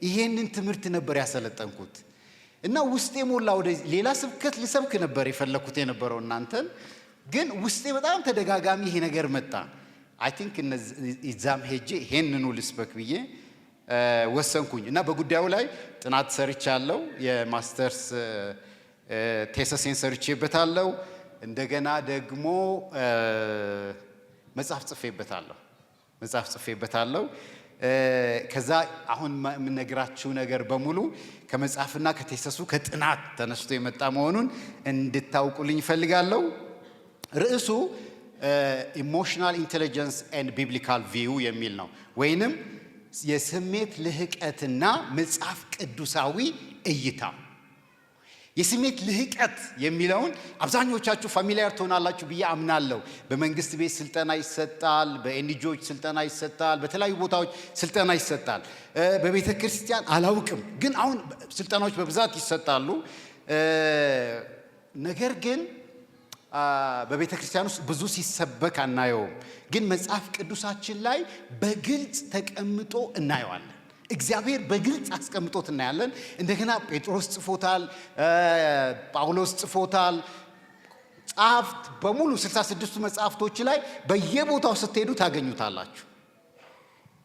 ይሄንን ትምህርት ነበር ያሰለጠንኩት እና ውስጤ ሞላ። ወደ ሌላ ስብከት ልሰብክ ነበር የፈለኩት የነበረው እናንተን፣ ግን ውስጤ በጣም ተደጋጋሚ ይሄ ነገር መጣ። አይ ቲንክ እዛም ሄጄ ይሄንኑ ልስበክ ብዬ ወሰንኩኝ እና በጉዳዩ ላይ ጥናት ሰርቻለሁ። የማስተርስ ቴሲሴን ሰርቼበታለሁ። እንደገና ደግሞ መጽሐፍ ጽፌበታለሁ። ከዛ አሁን የምነግራችሁ ነገር በሙሉ ከመጽሐፍና ከቴሲሱ ከጥናት ተነስቶ የመጣ መሆኑን እንድታውቁልኝ እፈልጋለሁ። ርዕሱ ኢሞሽናል ኢንቴሊጀንስ ኤንድ ቢብሊካል ቪው የሚል ነው፣ ወይንም የስሜት ልህቀትና መጽሐፍ ቅዱሳዊ እይታ። የስሜት ልህቀት የሚለውን አብዛኞቻችሁ ፋሚሊያር ትሆናላችሁ ብዬ አምናለሁ። በመንግስት ቤት ስልጠና ይሰጣል፣ በኤንጂኦዎች ስልጠና ይሰጣል፣ በተለያዩ ቦታዎች ስልጠና ይሰጣል። በቤተ ክርስቲያን አላውቅም፣ ግን አሁን ስልጠናዎች በብዛት ይሰጣሉ። ነገር ግን በቤተ ክርስቲያን ውስጥ ብዙ ሲሰበክ አናየውም። ግን መጽሐፍ ቅዱሳችን ላይ በግልጽ ተቀምጦ እናየዋለን። እግዚአብሔር በግልጽ አስቀምጦት እናያለን። እንደገና ጴጥሮስ ጽፎታል፣ ጳውሎስ ጽፎታል። ጸሐፍት በሙሉ 66ቱ መጽሐፍቶች ላይ በየቦታው ስትሄዱ ታገኙታላችሁ።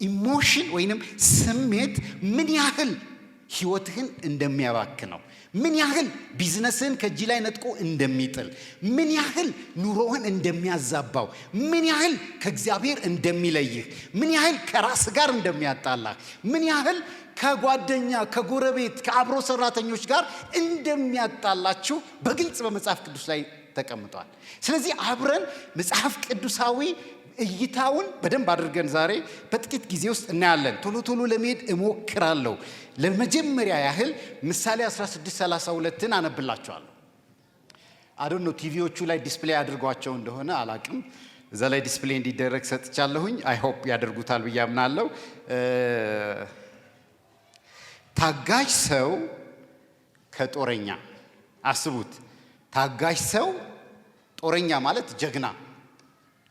ኢሞሽን ወይንም ስሜት ምን ያህል ህይወትህን እንደሚያባክነው፣ ምን ያህል ቢዝነስን ከእጅ ላይ ነጥቆ እንደሚጥል፣ ምን ያህል ኑሮህን እንደሚያዛባው፣ ምን ያህል ከእግዚአብሔር እንደሚለይህ፣ ምን ያህል ከራስ ጋር እንደሚያጣላህ፣ ምን ያህል ከጓደኛ ከጎረቤት ከአብሮ ሰራተኞች ጋር እንደሚያጣላችሁ በግልጽ በመጽሐፍ ቅዱስ ላይ ተቀምጧል። ስለዚህ አብረን መጽሐፍ ቅዱሳዊ እይታውን በደንብ አድርገን ዛሬ በጥቂት ጊዜ ውስጥ እናያለን። ቶሎ ቶሎ ለመሄድ እሞክራለሁ። ለመጀመሪያ ያህል ምሳሌ 16:32ን አነብላችኋለሁ። አዶን ነው ቲቪዎቹ ላይ ዲስፕሌይ አድርጓቸው እንደሆነ አላቅም። እዛ ላይ ዲስፕሌይ እንዲደረግ ሰጥቻለሁኝ። አይ ሆፕ ያደርጉታል ብዬ አምናለሁ። ታጋሽ ሰው ከጦረኛ፣ አስቡት። ታጋሽ ሰው፣ ጦረኛ ማለት ጀግና።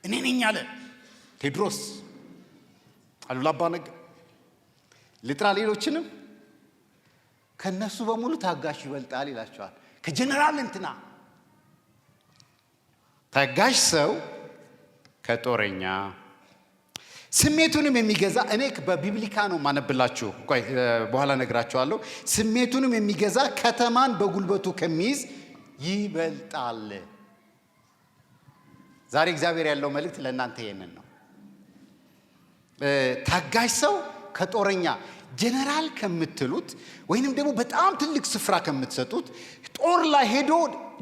እኔ ነኝ አለ ቴዎድሮስ፣ አሉላ አባ ነጋ፣ ልጥራ ሌሎችንም። ከነሱ በሙሉ ታጋሽ ይበልጣል ይላቸዋል። ከጀነራል እንትና። ታጋሽ ሰው ከጦረኛ፣ ስሜቱንም የሚገዛ። እኔ በቢብሊካ ነው ማነብላችሁ፣ በኋላ ነግራችኋለሁ። ስሜቱንም የሚገዛ ከተማን በጉልበቱ ከሚይዝ ይበልጣል። ዛሬ እግዚአብሔር ያለው መልእክት ለእናንተ ይሄንን ነው። ታጋሽ ሰው ከጦረኛ፣ ጀነራል ከምትሉት ወይንም ደግሞ በጣም ትልቅ ስፍራ ከምትሰጡት፣ ጦር ላይ ሄዶ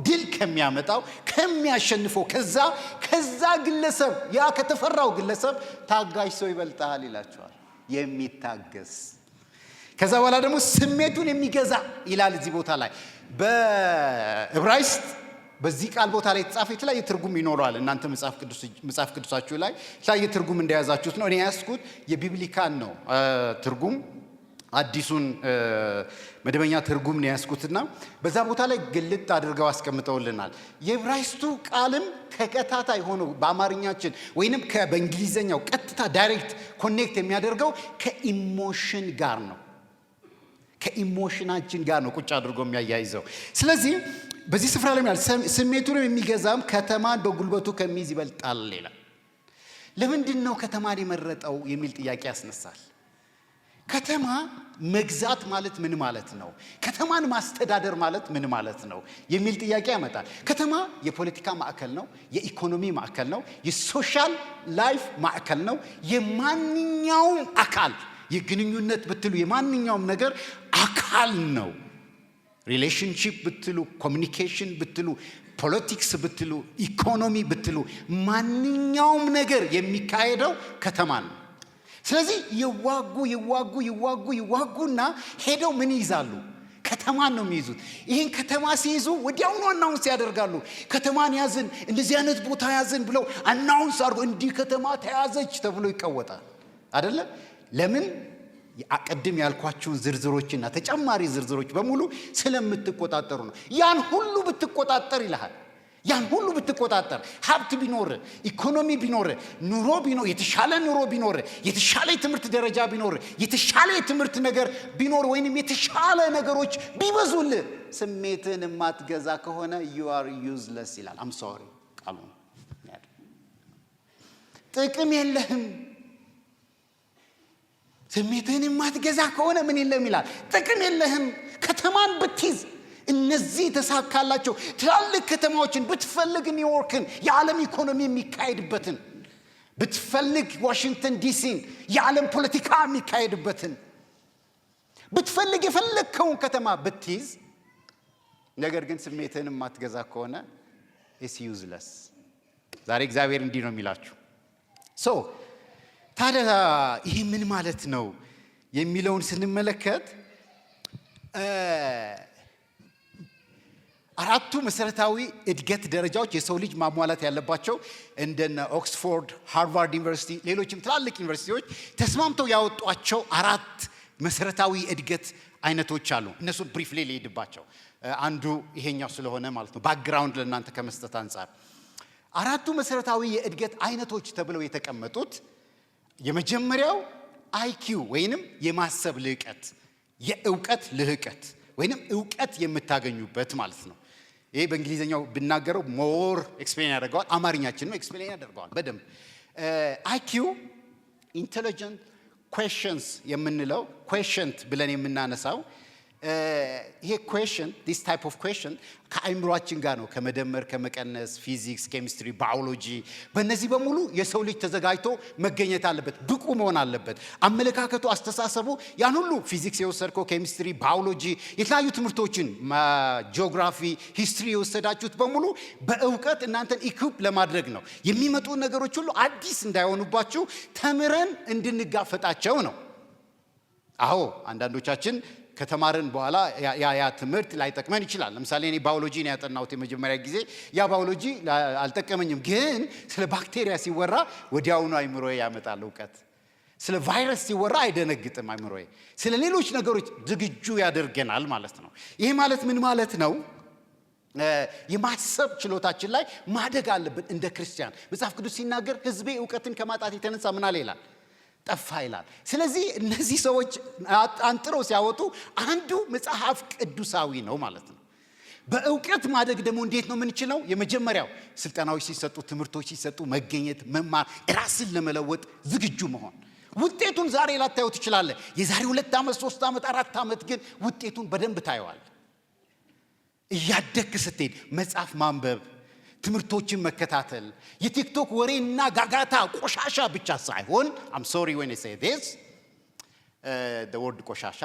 ድል ከሚያመጣው ከሚያሸንፈው ከዛ ግለሰብ፣ ያ ከተፈራው ግለሰብ ታጋሽ ሰው ይበልጣል ይላቸዋል። የሚታገስ። ከዛ በኋላ ደግሞ ስሜቱን የሚገዛ ይላል እዚህ ቦታ ላይ። በዕብራይስጥ በዚህ ቃል ቦታ ላይ የተጻፈ የተለያየ ትርጉም ይኖረዋል። እናንተ መጽሐፍ ቅዱሳችሁ ላይ የተለያየ ትርጉም እንደያዛችሁት ነው። እኔ ያስኩት የቢብሊካን ነው ትርጉም፣ አዲሱን መደበኛ ትርጉም ነው ያስኩትና በዛ ቦታ ላይ ግልጥ አድርገው አስቀምጠውልናል። የዕብራይስጡ ቃልም ተከታታይ ሆኖ በአማርኛችን ወይንም በእንግሊዘኛው ቀጥታ ዳይሬክት ኮኔክት የሚያደርገው ከኢሞሽን ጋር ነው። ከኢሞሽናችን ጋር ነው ቁጭ አድርጎ የሚያያይዘው። ስለዚህ በዚህ ስፍራ ላይ ስሜቱን የሚገዛም ከተማን በጉልበቱ ከሚይዝ ይበልጣል ይላል። ለምንድን ነው ከተማን የመረጠው የሚል ጥያቄ ያስነሳል። ከተማ መግዛት ማለት ምን ማለት ነው? ከተማን ማስተዳደር ማለት ምን ማለት ነው የሚል ጥያቄ ያመጣል። ከተማ የፖለቲካ ማዕከል ነው፣ የኢኮኖሚ ማዕከል ነው፣ የሶሻል ላይፍ ማዕከል ነው። የማንኛውም አካል የግንኙነት ብትሉ የማንኛውም ነገር አካል ነው። ሪሌሽንሺፕ ብትሉ፣ ኮሚኒኬሽን ብትሉ፣ ፖለቲክስ ብትሉ፣ ኢኮኖሚ ብትሉ ማንኛውም ነገር የሚካሄደው ከተማ ነው። ስለዚህ ይዋጉና ሄደው ምን ይይዛሉ? ከተማን ነው የሚይዙት። ይህን ከተማ ሲይዙ ወዲያውኑ አናውንስ ያደርጋሉ። ከተማን ያዝን፣ እንደዚህ አይነት ቦታ ያዝን ብለው አናውንስ አድርጎ እንዲህ ከተማ ተያዘች ተብሎ ይቀወጣል አይደለ? ለምን? አቀድም ያልኳችሁን ዝርዝሮችና ተጨማሪ ዝርዝሮች በሙሉ ስለምትቆጣጠሩ ነው። ያን ሁሉ ብትቆጣጠር ይልሃል። ያን ሁሉ ብትቆጣጠር ሀብት ቢኖር ኢኮኖሚ ቢኖር ኑሮ ቢኖር የተሻለ ኑሮ ቢኖር የተሻለ ትምህርት ደረጃ ቢኖር የተሻለ ትምህርት ነገር ቢኖር ወይንም የተሻለ ነገሮች ቢበዙልህ ስሜትን ማትገዛ ከሆነ you are useless ይላል I'm sorry ቃሉ ጥቅም የለህም ስሜትን ማትገዛ ከሆነ ምን የለም ይላል ጥቅም የለህም ከተማን ብትይዝ እነዚህ ተሳካላቸው ትላልቅ ከተማዎችን ብትፈልግ ኒውዮርክን የዓለም ኢኮኖሚ የሚካሄድበትን ብትፈልግ ዋሽንግተን ዲሲን የዓለም ፖለቲካ የሚካሄድበትን ብትፈልግ የፈለግከውን ከተማ ብትይዝ ነገር ግን ስሜትን ማትገዛ ከሆነ is useless ዛሬ እግዚአብሔር እንዲህ ነው የሚላችሁ ታዲያ ይሄ ምን ማለት ነው የሚለውን ስንመለከት አራቱ መሰረታዊ እድገት ደረጃዎች የሰው ልጅ ማሟላት ያለባቸው እንደነ ኦክስፎርድ ሃርቫርድ ዩኒቨርሲቲ ሌሎችም ትላልቅ ዩኒቨርሲቲዎች ተስማምተው ያወጧቸው አራት መሰረታዊ እድገት አይነቶች አሉ እነሱ ብሪፍሊ ልሄድባቸው አንዱ ይሄኛው ስለሆነ ማለት ነው ባክግራውንድ ለእናንተ ከመስጠት አንፃር አራቱ መሰረታዊ የእድገት አይነቶች ተብለው የተቀመጡት የመጀመሪያው አይኪው ወይንም የማሰብ ልህቀት የእውቀት ልህቀት ወይንም ዕውቀት የምታገኙበት ማለት ነው ይሄ በእንግሊዘኛው ብናገረው ሞር ኤክስፕሌን ያደርገዋል አማርኛችንም ኤክስፕሌን ያደርገዋል በደንብ አይኪው ኢንተለጀንት ኩዌስቸንስ የምንለው ኩዌስቸንት ብለን የምናነሳው ይሄ ኩዌስቸን this type of question ከአይምሮአችን ጋር ነው ከመደመር ከመቀነስ ፊዚክስ ኬሚስትሪ ባዮሎጂ በእነዚህ በሙሉ የሰው ልጅ ተዘጋጅቶ መገኘት አለበት ብቁ መሆን አለበት አመለካከቱ አስተሳሰቡ ያን ሁሉ ፊዚክስ የወሰድከው ኬሚስትሪ ባዮሎጂ የተለያዩ ትምህርቶችን ጂኦግራፊ ሂስትሪ የወሰዳችሁት በሙሉ በእውቀት እናንተን ኢኩፕ ለማድረግ ነው የሚመጡ ነገሮች ሁሉ አዲስ እንዳይሆኑባችሁ ተምረን እንድንጋፈጣቸው ነው አዎ አንዳንዶቻችን ከተማረን በኋላ ያ ትምህርት ላይ ተጠቅመን ይችላል ለምሳሌ እኔ ባዮሎጂ ነው ያጠናሁት የመጀመሪያ ጊዜ ያ ባዮሎጂ አልተጠቀመኝም ግን ስለ ባክቴሪያ ሲወራ ወዲያውኑ አይምሮዬ ያመጣል ዕውቀት ስለ ቫይረስ ሲወራ አይደነግጥም አይምሮዬ ስለ ሌሎች ነገሮች ዝግጁ ያደርገናል ማለት ነው ይሄ ማለት ምን ማለት ነው የማሰብ ችሎታችን ላይ ማደግ አለብን እንደ ክርስቲያን መጽሐፍ ቅዱስ ሲናገር ህዝቤ ዕውቀትን ከማጣት የተነሳ ምን አለ ይላል ጠፋ ይላል ስለዚህ እነዚህ ሰዎች አንጥረው ሲያወጡ አንዱ መጽሐፍ ቅዱሳዊ ነው ማለት ነው በእውቀት ማደግ ደግሞ እንዴት ነው የምንችለው የመጀመሪያው ስልጠናዎች ሲሰጡ ትምህርቶች ሲሰጡ መገኘት መማር ራስን ለመለወጥ ዝግጁ መሆን ውጤቱን ዛሬ ላታዩት ይችላል የዛሬ 2 ዓመት 3 ዓመት 4 ዓመት ግን ውጤቱን በደንብ ታየዋል እያደግክ ስትሄድ መጽሐፍ ማንበብ ትምህርቶችን መከታተል የቲክቶክ ወሬና ጋጋታ ቆሻሻ ብቻ ሳይሆን I'm sorry when I say this the word ቆሻሻ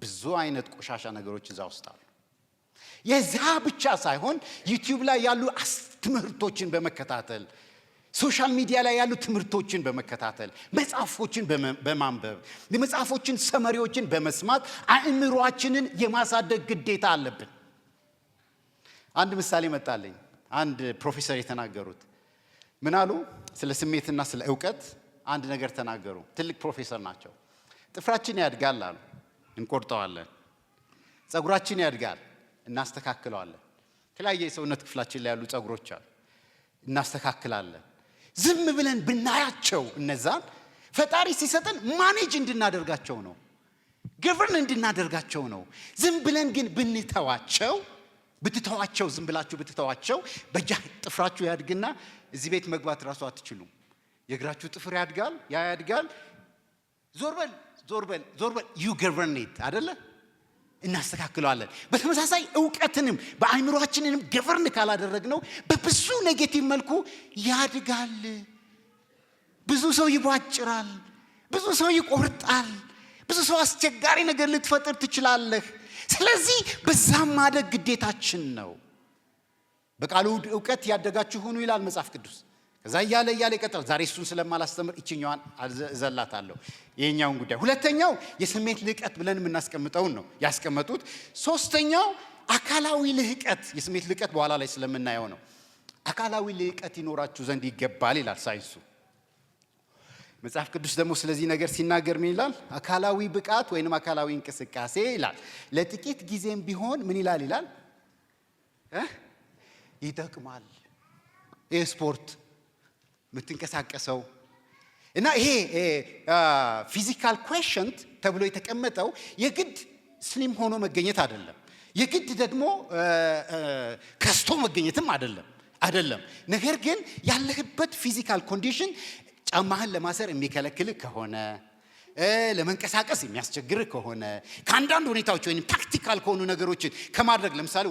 ብዙ አይነት ቆሻሻ ነገሮች እዛ ውስጥ አሉ የዛ ብቻ ሳይሆን ዩቲዩብ ላይ ያሉ ትምህርቶችን በመከታተል ሶሻል ሚዲያ ላይ ያሉ ትምህርቶችን በመከታተል መጽሐፎችን በማንበብ የመጽሐፎችን ሰመሪዎችን በመስማት አእምሮአችንን የማሳደግ ግዴታ አለብን አንድ ምሳሌ መጣለኝ አንድ ፕሮፌሰር የተናገሩት ምን አሉ ስለ ስሜትና ስለ ዕውቀት አንድ ነገር ተናገሩ ትልቅ ፕሮፌሰር ናቸው ጥፍራችን ያድጋል አሉ እንቆርጠዋለን ጸጉራችን ያድጋል እናስተካክለዋለን የተለያየ የሰውነት ክፍላችን ላይ ያሉ ጸጉሮች አሉ እናስተካክላለን ዝም ብለን ብናያቸው እነዛን ፈጣሪ ሲሰጠን ማኔጅ እንድናደርጋቸው ነው ገቨርን እንድናደርጋቸው ነው ዝም ብለን ግን ብትተዋቸው ዝም ብላችሁ ብትተዋቸው በጃ ጥፍራችሁ ያድግና እዚህ ቤት መግባት ራሱ አትችሉም የእግራችሁ ጥፍር ያድጋል ዞርበል you govern it አይደለ እናስተካክለዋለን በተመሳሳይ ዕውቀትንም በአይምሮአችንንም ገቨርን ካላደረግነው በብዙ ኔጌቲቭ መልኩ ያድጋል ብዙ ሰው ይቧጭራል ብዙ ሰው ይቆርጣል ብዙ ሰው አስቸጋሪ ነገር ልትፈጥር ትችላለህ ስለዚህ በዛም ማደግ ግዴታችን ነው በቃሉ ዕውቀት ያደጋችሁ ሁኑ ይላል መጽሐፍ ቅዱስ ከዛ ያለ ይቀጥላል ዛሬ እሱን ስለማላስተምር እቺኛዋን አዘላታለሁ ይሄኛውን ጉዳይ ሁለተኛው የስሜት ልህቀት ብለን የምናስቀምጠውን ነው ያስቀመጡት ሶስተኛው አካላዊ ልህቀት የስሜት ልህቀት በኋላ ላይ ስለምናየው ነው አካላዊ ልህቀት ይኖራችሁ ዘንድ ይገባል ይላል ሳይንሱ መጽሐፍ ቅዱስ ደግሞ ስለዚህ ነገር ሲናገር ምን ይላል አካላዊ ብቃት ወይንም አካላዊ እንቅስቃሴ ይላል ለጥቂት ጊዜም ቢሆን ምን ይላል ይጠቅማል። ስፖርት የምትንቀሳቀሰው እና ይሄ ፊዚካል ኩዌሽንት ተብሎ የተቀመጠው የግድ ስሊም ሆኖ መገኘት አይደለም። የግድ ደግሞ ከስቶ መገኘትም አይደለም። ነገር ግን ያለህበት ፊዚካል ኮንዲሽን ጫማህን ለማሰር የሚከለክል ከሆነ ለመንቀሳቀስ የሚያስቸግር ከሆነ ከአንዳንድ ሁኔታዎች ወይም ታክቲካል ከሆኑ ነገሮችን ከማድረግ ለምሳሌ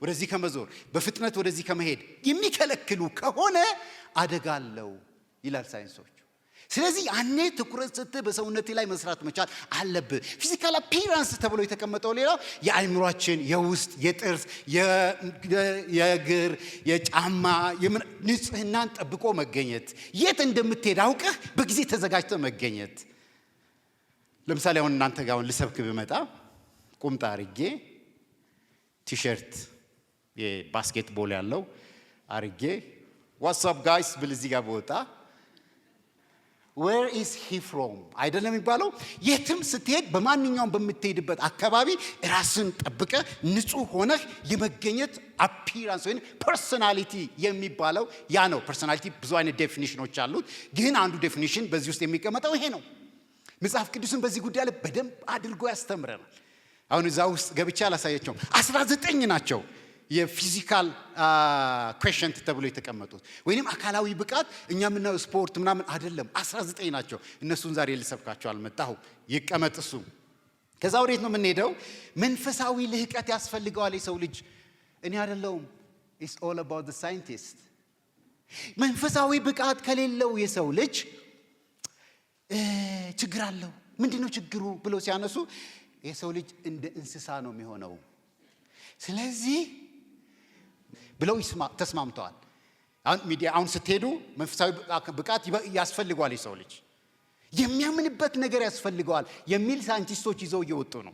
ወደዚህ ከመዞር በፍጥነት ወደዚህ ከመሄድ የሚከለክሉ ከሆነ አደጋ አለው ይላል ሳይንሶች። ስለዚህ ያኔ ትኩረት ሰጥተህ በሰውነት ላይ መስራት መቻል አለብህ። ፊዚካል አፒራንስ ተብሎ የተቀመጠው ሌላው የአይምሮአችን የውስጥ የጥርስ የእግር የጫማ ንጽህናን ጠብቆ መገኘት፣ የት እንደምትሄድ አውቀህ በጊዜ ተዘጋጅተህ መገኘት። ለምሳሌ አሁን እናንተ ጋር ልሰብክ ብመጣ ቁምጣ አርጌ ቲሸርት የባስኬትቦል ያለው አርጌ ዋትስአፕ ጋይስ ብል እዚህ ጋር በወጣ where is he from አይደለም የሚባለው። የትም ስትሄድ በማንኛውም በምትሄድበት አካባቢ ራስን ጠብቀ ንጹህ ሆነህ የመገኘት አፒራንስ ወይም ፐርሰናሊቲ የሚባለው ያ ነው። ፐርሰናሊቲ ብዙ አይነት ዴፊኒሽኖች አሉት፣ ግን አንዱ ዴፊኒሽን በዚህ ውስጥ የሚቀመጠው ይሄ ነው። መጽሐፍ ቅዱስን በዚህ ጉዳይ ላይ በደንብ አድርጎ ያስተምረናል። አሁን እዛ ውስጥ ገብቻ አላሳያቸውም። 19 ናቸው የፊዚካል ኩዌሽንት ተብሎ የተቀመጡት ወይንም አካላዊ ብቃት እኛ የምናየው ስፖርት ምናምን አይደለም። 19 ናቸው። እነሱን ዛሬ ልሰብካቸው አልመጣሁም። ይቀመጥ እሱ። ከዛ ወዴት ነው የምንሄደው? መንፈሳዊ ልህቀት ያስፈልገዋል የሰው ልጅ። እኔ አይደለሁም። it's all about the scientist። መንፈሳዊ ብቃት ከሌለው የሰው ልጅ ችግር አለው። ምንድነው ችግሩ ብለው ሲያነሱ የሰው ልጅ እንደ እንስሳ ነው የሚሆነው። ስለዚህ ብለው ተስማምተዋል። አሁን ስትሄዱ መንፈሳዊ ብቃት ያስፈልገዋል የሰው ልጅ የሚያምንበት ነገር ያስፈልገዋል የሚል ሳይንቲስቶች ይዘው እየወጡ ነው።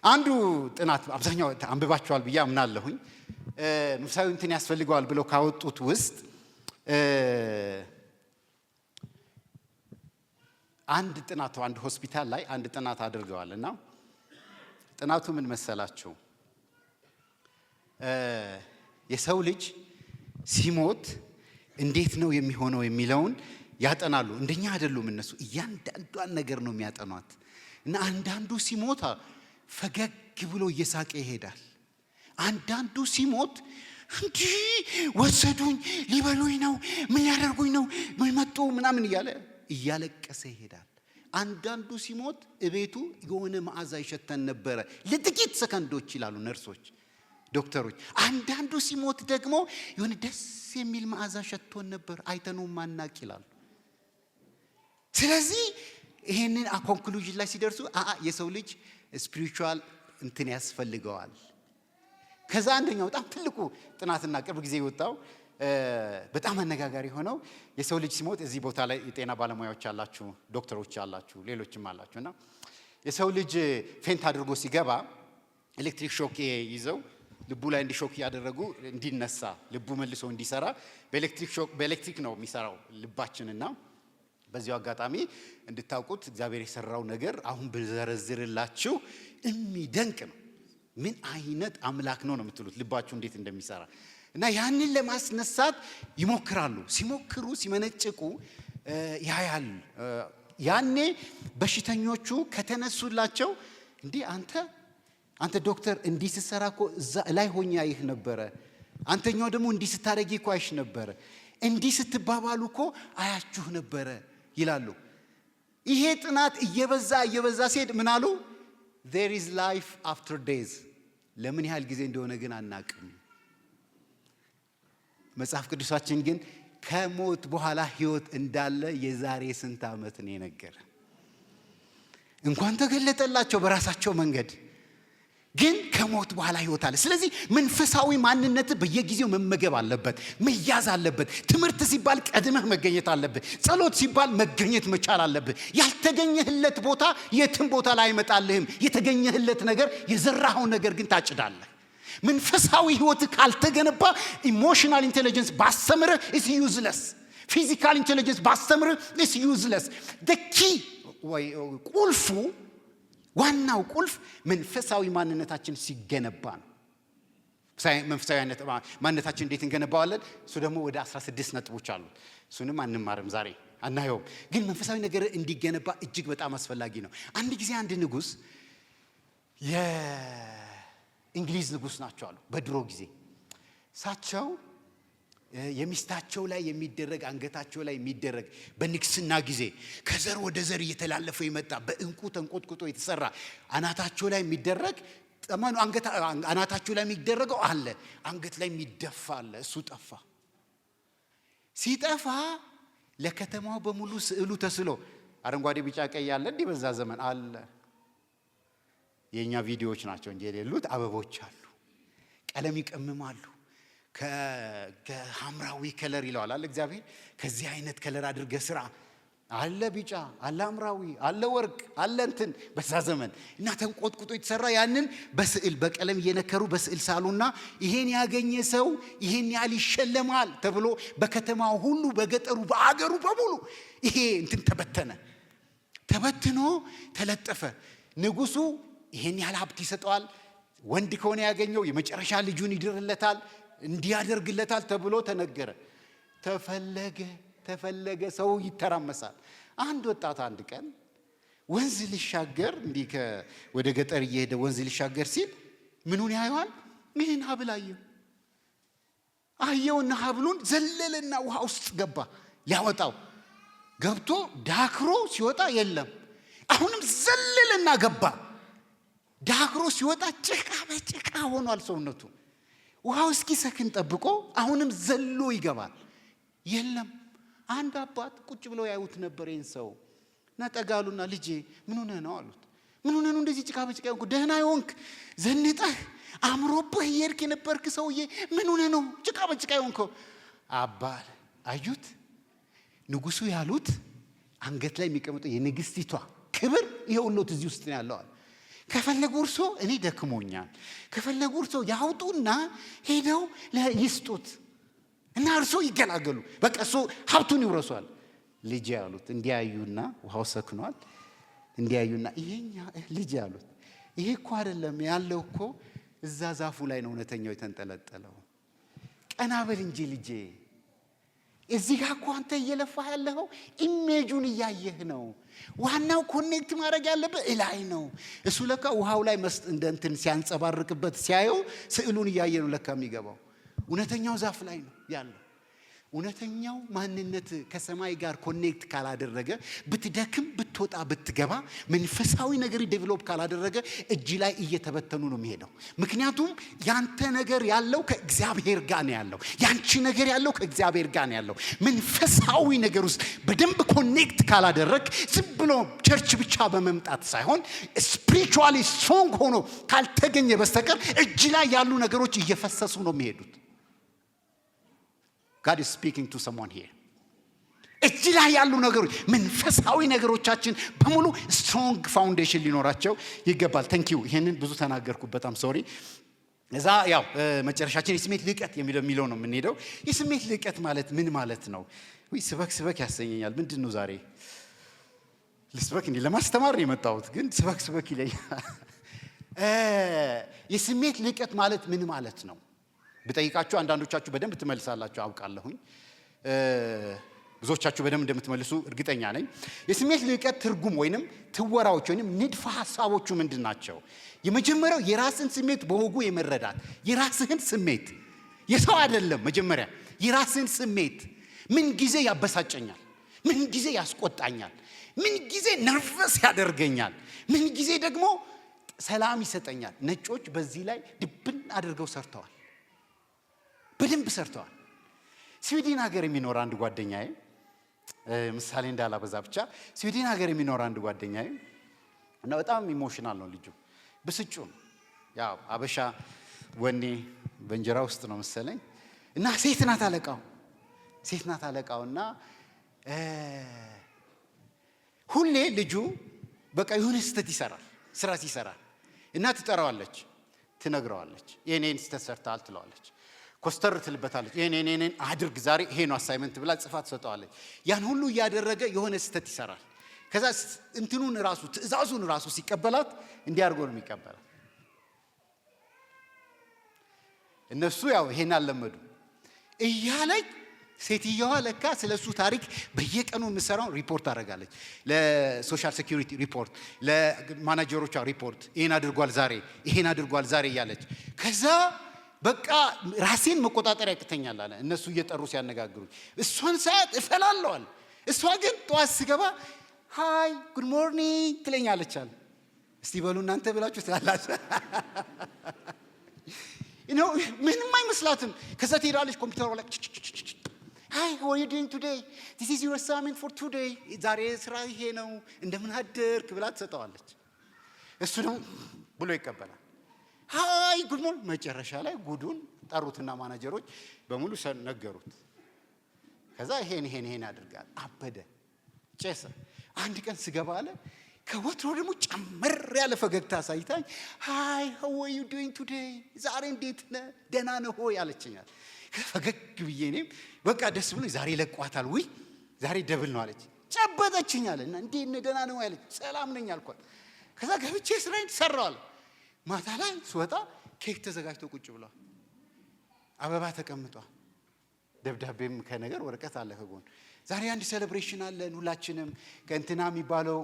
አንዱ ጥናት አብዛኛው አንብባቸዋል ብዬ አምናለሁኝ። መንፈሳዊ እንትን ያስፈልገዋል ብለው ካወጡት ውስጥ አንድ ሆስፒታል ላይ አንድ ጥናት አድርገዋልና ጥናቱ ምን መሰላችሁ? የሰው ልጅ ሲሞት እንዴት ነው የሚሆነው የሚለውን ያጠናሉ። እንደኛ አይደሉም እነሱ፣ እያንዳንዷን ነገር ነው የሚያጠኗት። እና አንዳንዱ ሲሞት ፈገግ ብሎ እየሳቀ ይሄዳል። አንዳንዱ ሲሞት እንዲህ ወሰዱኝ፣ ሊበሉኝ ነው፣ ምን ያደርጉኝ ነው፣ ምን መጡ ምናምን እያለ እያለቀሰ ይሄዳል። አንዳንዱ ሲሞት እቤቱ የሆነ መዓዛ ይሸተን ነበረ ለጥቂት ሰከንዶች ይላሉ ነርሶች፣ ዶክተሮች። አንዳንዱ ሲሞት ደግሞ የሆነ ደስ የሚል መዓዛ ሸቶን ነበር አይተነው ማናቅ ይላሉ። ስለዚህ ይሄንን ኮንክሉዥን ላይ ሲደርሱ የሰው ልጅ ስፒሪቹዋል እንትን ያስፈልገዋል። ከዛ አንደኛው በጣም ትልቁ ጥናትና ቅርብ ጊዜ የወጣው በጣም አነጋጋሪ ሆነው የሰው ልጅ ሲሞት እዚህ ቦታ ላይ የጤና ባለሙያዎች አላችሁ፣ ዶክተሮች አላችሁ፣ ሌሎችም አላችሁና የሰው ልጅ ፌንት አድርጎ ሲገባ ኤሌክትሪክ ሾክ ይዘው ልቡ ላይ እንዲሾክ ያደረጉ እንዲነሳ ልቡ መልሶ እንዲሰራ በኤሌክትሪክ ነው የሚሰራው ልባችንና በዚሁ አጋጣሚ እንድታውቁት እግዚአብሔር የሰራው ነገር አሁን ብዘረዝርላችሁ የሚደንቅ ነው። ምን አይነት አምላክ ነው የምትሉት ልባችሁ እንዴት እንደሚሰራ እና ያንን ለማስነሳት ይሞክራሉ። ሲሞክሩ ሲመነጭቁ ያያል። ያኔ በሽተኞቹ ከተነሱላቸው እንዲህ አንተ ዶክተር እንዲህ ስትሰራ እኮ እዛ ላይ ሆኛ ይህ ነበረ፣ አንተኛው ደግሞ እንዲህ ስታደርጊ እኮ አይሽ ነበረ፣ እንዲህ ስትባባሉ እኮ አያችሁ ነበረ ይላሉ። ይሄ ጥናት እየበዛ ሲሄድ ምን አሉ? there is life after days። ለምን ያህል ጊዜ እንደሆነ ግን አናቅም። መጽሐፍ ቅዱሳችን ግን ከሞት በኋላ ህይወት እንዳለ የዛሬ ስንት ዓመት ነው የነገረ። እንኳን ተገለጠላቸው በራሳቸው መንገድ፣ ግን ከሞት በኋላ ህይወት አለ። ስለዚህ መንፈሳዊ ማንነት በየጊዜው መመገብ አለበት፣ መያዝ አለበት። ትምህርት ሲባል ቀድመህ መገኘት አለብህ። ጸሎት ሲባል መገኘት መቻል አለብህ። ያልተገኘህለት ቦታ የትም ቦታ ላይ አይመጣልህም። የተገኘህለት ነገር የዘራኸው ነገር ግን ታጭዳለህ። መንፈሳዊ ህይወት ካልተገነባ ኢሞሽናል ኢንቴሊጀንስ ባስተምርህ is useless። ፊዚካል ኢንቴሊጀንስ ባስተምርህ is useless። the key ወይ ቁልፉ ዋናው ቁልፍ መንፈሳዊ ማንነታችን ሲገነባ ነው። መንፈሳዊነት ማንነታችን እንዴት እንገነባዋለን? እሱ ደግሞ ወደ 16 ነጥቦች አሉ። እሱንም አንማርም ዛሬ አናየውም። ግን መንፈሳዊ ነገር እንዲገነባ እጅግ በጣም አስፈላጊ ነው። አንድ ጊዜ አንድ ንጉስ የእንግሊዝ ንጉስ ናቸው አሉ በድሮ ጊዜ ሳቸው የሚስታቸው ላይ የሚደረግ አንገታቸው ላይ የሚደረግ በንግስና ጊዜ ከዘር ወደ ዘር እየተላለፈ የመጣ በእንቁ ተንቆጥቁጦ የተሰራ አናታቸው ላይ የሚደረግ ጠማኑ አናታቸው ላይ የሚደረገው አለ፣ አንገት ላይ የሚደፋ አለ። እሱ ጠፋ። ሲጠፋ ለከተማው በሙሉ ስዕሉ ተስሎ አረንጓዴ ቢጫ ቀይ ያለ እንዲህ በዛ ዘመን አለ። የኛ ቪዲዮዎች ናቸው እንጂ የሌሉት አበቦች አሉ፣ ቀለም ይቀምማሉ። ከሐምራዊ ከለር ይለዋል አለ እግዚአብሔር። ከዚህ አይነት ከለር አድርገ ስራ አለ፣ ቢጫ አለ፣ ሐምራዊ አለ፣ ወርቅ አለ እንትን በዛ ዘመን እና ተንቆጥቁጦ የተሰራ ያንን በስዕል በቀለም እየነከሩ በስዕል ሳሉና ይሄን ያገኘ ሰው ይሄን ያህል ይሸለማል ተብሎ በከተማው ሁሉ በገጠሩ በአገሩ በሙሉ ይሄ እንትን ተበትኖ ተለጠፈ። ንጉሱ ይሄን ያህል ሀብት ይሰጠዋል፣ ወንድ ከሆነ ያገኘው የመጨረሻ ልጁን ይድርለታል፣ እንዲያደርግለታል ተብሎ ተነገረ። ተፈለገ ሰው ይተራመሳል። አንድ ወጣት አንድ ቀን ወንዝ ሊሻገር እንዲህ ወደ ገጠር እየሄደ ወንዝ ሊሻገር ሲል ምኑን ያየዋል? ይህን ሀብል አየውና ሀብሉን ዘለለና ውሃ ውስጥ ገባ። ሊያወጣው ገብቶ ዳክሮ ሲወጣ የለም። አሁንም ዘለለና ገባ። ዳክሮ ሲወጣ ጭቃ በጭቃ ሆኗል ሰውነቱ። ውሃው እስኪ ሰክን ጠብቆ አሁንም ዘሎ ይገባል፣ የለም። አንድ አባት ቁጭ ብለው ያዩት ነበር ይህን ሰው እና ጠጋሉና ልጄ ምን ሆነህ ነው አሉት። ምን ሆነህ ነው እንደዚህ ጭቃ በጭቃ ሆንክ? ደህና ይሆንክ ዘንጠህ አምሮብህ የርክ የነበርክ ሰውዬ ምን ሆነህ ነው ጭቃ በጭቃ ሆንከው? አባል አዩት። ንጉሱ ያሉት አንገት ላይ የሚቀመጠው የንግስቲቷ ክብር ይኸውልዎት እዚህ ውስጥ ነው ያለው። ከፈለጉ እርሶ እኔ ደክሞኛል፣ ከፈለጉ እርሶ ያውጡና ሄደው ይስጡት እና እርሶ ይገላገሉ፣ በቃ እሱ ሀብቱን ይውረሷል። ልጅ ያሉት እንዲያዩና ውሃው ሰክኗል። እንዲያዩና ይሄኛ ልጅ ያሉት ይሄ እኮ አይደለም ያለው እኮ እዛ ዛፉ ላይ ነው እውነተኛው የተንጠለጠለው። ቀና በል እንጂ ልጄ፣ እዚህ ጋር እኮ አንተ እየለፋህ ያለኸው ኢሜጁን እያየህ ነው። ዋናው ኮኔክት ማድረግ ያለበት እላይ ነው። እሱ ለካ ውሃው ላይ እንደ እንትን ሲያንጸባርቅበት ሲያየው ስዕሉን እያየ ነው ለካ የሚገባው። እውነተኛው ዛፍ ላይ ነው ያለው። እውነተኛው ማንነት ከሰማይ ጋር ኮኔክት ካላደረገ ብትደክም ብትወጣ ብትገባ መንፈሳዊ ነገር ዴቨሎፕ ካላደረገ እጅ ላይ እየተበተኑ ነው የሚሄደው። ምክንያቱም ያንተ ነገር ያለው ከእግዚአብሔር ጋር ነው ያለው። ያንቺ ነገር ያለው ከእግዚአብሔር ጋር ነው ያለው። መንፈሳዊ ነገር ውስጥ በደንብ ኮኔክት ካላደረግ ዝም ብሎ ቸርች ብቻ በመምጣት ሳይሆን ስፒሪቹዋሊ ስትሮንግ ሆኖ ካልተገኘ በስተቀር እጅ ላይ ያሉ ነገሮች እየፈሰሱ ነው የሚሄዱት። God is speaking to someone here. እጅ ላይ ያሉ ነገሮች መንፈሳዊ ነገሮቻችን በሙሉ ስትሮንግ ፋውንዴሽን ሊኖራቸው ይገባል። ታንኪዩ። ይሄንን ብዙ ተናገርኩ፣ በጣም ሶሪ። እዛ ያው መጨረሻችን የስሜት ልቀት የሚለው ነው የምንሄደው። የስሜት ልቀት ማለት ምን ማለት ነው? ወይ ስበክ ያሰኘኛል። ምንድነው ዛሬ ልስበክ እንዴ? ለማስተማር ነው የመጣሁት፣ ግን ስበክ ይለኛል። የስሜት ልቀት ማለት ምን ማለት ነው ብጠይቃችሁ አንዳንዶቻችሁ በደንብ ትመልሳላችሁ አውቃለሁኝ። ብዙዎቻችሁ በደንብ እንደምትመልሱ እርግጠኛ ነኝ። የስሜት ልቀት ትርጉም ወይንም ትወራዎች ወይንም ንድፈ ሐሳቦቹ ምንድናቸው? የመጀመሪያው የራስን ስሜት በወጉ የመረዳት። የራስህን ስሜት የሰው አይደለም። መጀመሪያ የራስህን ስሜት ምን ጊዜ ያበሳጨኛል፣ ምን ጊዜ ያስቆጣኛል፣ ምን ጊዜ ነርቨስ ያደርገኛል፣ ምን ጊዜ ደግሞ ሰላም ይሰጠኛል። ነጮች በዚህ ላይ ድብን አድርገው ሰርተዋል፣ በደንብ ሰርተዋል። ስዊድን ሀገር የሚኖር አንድ ጓደኛዬ፣ ምሳሌ እንዳላበዛ ብቻ ስዊድን ሀገር የሚኖር አንድ ጓደኛዬ እና በጣም ኢሞሽናል ነው ልጁ፣ ብስጩ ነው። ያው አበሻ ወኔ በእንጀራ ውስጥ ነው መሰለኝ። እና ሴት ናት አለቃውና ሁሌ ልጁ በቃ የሆነ ስህተት ይሰራል፣ ስራ ሲሰራ እና ትጠራዋለች፣ ትነግረዋለች። የኔን ስህተት ሰርተሃል ትለዋለች። ኮስተር ትልበታለች። የኔን አድርግ ዛሬ ይሄ ነው አሳይመንት ብላ ጽፋ ትሰጠዋለች። ያን ሁሉ እያደረገ የሆነ ስህተት ይሰራል። ከዛ እንትኑን ራሱ ትእዛዙን ራሱ ሲቀበላት እንዲያርጎ ነው የሚቀበላት። እነሱ ያው ይሄን አልለመዱ እያለች ሴትየዋ ለካ ስለሱ ታሪክ በየቀኑ የምሰራው ሪፖርት አደርጋለች። ለሶሻል ሴኩሪቲ ሪፖርት፣ ለማናጀሮቿ ሪፖርት፣ ይሄን አድርጓል ዛሬ፣ ይሄን አድርጓል ዛሬ እያለች ከዛ በቃ ራሴን መቆጣጠር ያቅተኛል አለ። እነሱ እየጠሩ ሲያነጋግሩኝ እሷን ሰዓት እፈላለዋል። እሷ ግን ጠዋት ስገባ ሃይ ጉድ ሞርኒንግ ትለኛለች አለ። እስቲ በሉ እናንተ ብላችሁ ትላላችሁ። ምንም አይመስላትም። ከዛ ትሄዳለች ኮምፒውተሯ ላይ ሃይ how are you doing today? This is your assignment for today. ዛሬ ስራ ይሄ ነው እንደምን አደርክ ብላ ትሰጠዋለች። እሱ ደግሞ ብሎ ይቀበላል። ሃይ ጉድ ሞርኒንግ። መጨረሻ ላይ ጉዱን ጠሩትና ማናጀሮች በሙሉ ነገሩት። ከዛ ይሄን አድርጋል። አበደ፣ ጨሰ። አንድ ቀን ስገባ አለ ከወትሮ ደግሞ ጨመር ያለ ፈገግታ ሳይታኝ ሃይ how are you doing today? ዛሬ እንዴት ነህ ደህና ነህ ሆይ አለችኛል። ፈገግ ብዬ እኔም በቃ ደስ ብሎኝ ዛሬ ለቋታል ወይ ዛሬ ደብል ነው አለች። ጨበጠችኛልና እንዴት ነህ ደህና ነህ አለች። ሰላም ነኝ አልኳት። ከዛ ገብቼ ስራዬን ሰራዋል። ማታ ላይ ስወጣ ኬክ ተዘጋጅቶ ቁጭ ብሏል። አበባ ተቀምጧል። ደብዳቤም ከነገር ወረቀት አለ ከጎን። ዛሬ አንድ ሴሌብሬሽን አለን ሁላችንም ከእንትና የሚባለው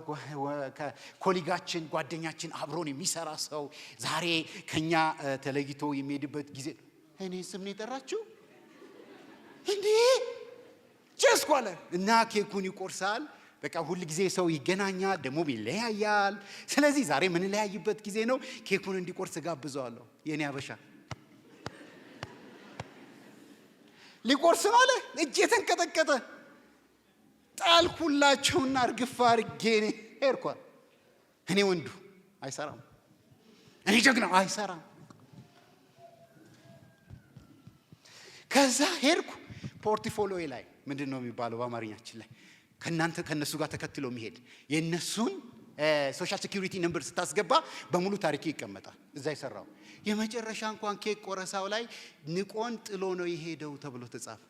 ኮሊጋችን ጓደኛችን አብሮን የሚሰራ ሰው ዛሬ ከኛ ተለይቶ የሚሄድበት ጊዜ። እኔ ስም ነው የጠራችው እንዴ? ጀስኳለ እና ኬኩን ይቆርሳል። በቃ ሁሉ ጊዜ ሰው ይገናኛል ደግሞ ይለያያል። ስለዚህ ዛሬ ምን ለያይበት ጊዜ ነው። ኬኩን እንዲቆርስ ጋብዘዋለሁ። የኔ አበሻ ሊቆርስ ነው አለ። እጄ ተንቀጠቀጠ። ጣልኩላቸውና እርግፍ አድርጌ እኔ ሄድኩ። እኔ ወንዱ አይሰራም፣ እኔ ጀግናው አይሰራም። ከዛ ሄድኩ ፖርትፎሊዮ ላይ ምንድን ነው የሚባለው በአማርኛችን ላይ ከነሱ ጋር ተከትሎ የሚሄድ የነሱን ሶሻል ሴኩሪቲ ነምበር ስታስገባ በሙሉ ታሪክ ይቀመጣል። እዛ ይሰራው የመጨረሻ እንኳን ኬክ ቆረሳው ላይ ንቆን ጥሎ ነው የሄደው ተብሎ ተጻፈ።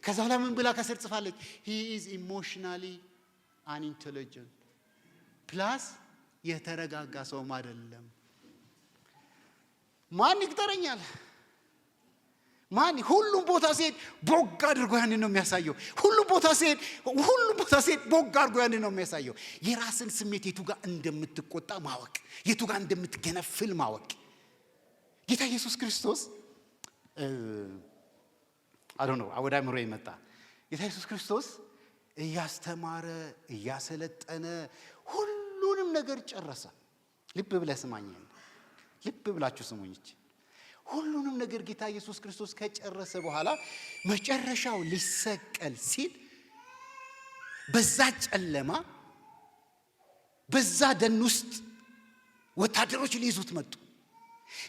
ከዛ ላይ ምን ብላ ከስር ጽፋለች? he is emotionally unintelligent ፕላስ የተረጋጋ ሰውም አይደለም። ማን ይቅጠረኛል? ማን ሁሉም ቦታ ሲሄድ ቦግ አድርጎ ያንን ነው የሚያሳየው። ሁሉም ቦታ ሲሄድ ቦግ አድርጎ ያንን ነው የሚያሳየው። የራስን ስሜት የቱ ጋር እንደምትቆጣ ማወቅ፣ የቱ ጋር እንደምትገነፍል ማወቅ። ጌታ ኢየሱስ ክርስቶስ ወደ አእምሮ የመጣ ጌታ ኢየሱስ ክርስቶስ እያስተማረ እያሰለጠነ ሁሉንም ነገር ጨረሰ። ልብ ብለህ ስማኝ፣ ልብ ብላችሁ ስሙኝ። ሁሉንም ነገር ጌታ ኢየሱስ ክርስቶስ ከጨረሰ በኋላ መጨረሻው ሊሰቀል ሲል በዛ ጨለማ በዛ ደን ውስጥ ወታደሮች ሊይዙት መጡ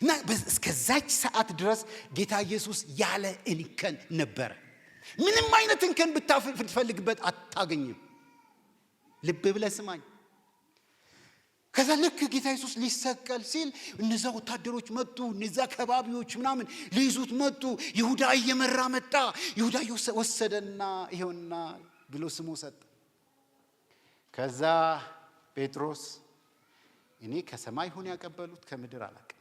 እና እስከዛች ሰዓት ድረስ ጌታ ኢየሱስ ያለ እንከን ነበረ። ምንም አይነት እንከን ብትፈልግበት አታገኝም። ልብ ብለህ ስማኝ። ከዛ ልክ ጌታ ኢየሱስ ሊሰቀል ሲል እነዛ ወታደሮች መጡ። እነዛ ከባቢዎች ምናምን ሊይዙት መጡ። ይሁዳ እየመራ መጣ። ይሁዳ ወሰደና ይሄውና ብሎ ስሙ ሰጠ። ከዛ ጴጥሮስ እኔ ከሰማይ ሆነ ያቀበሉት ከምድር አላውቅም።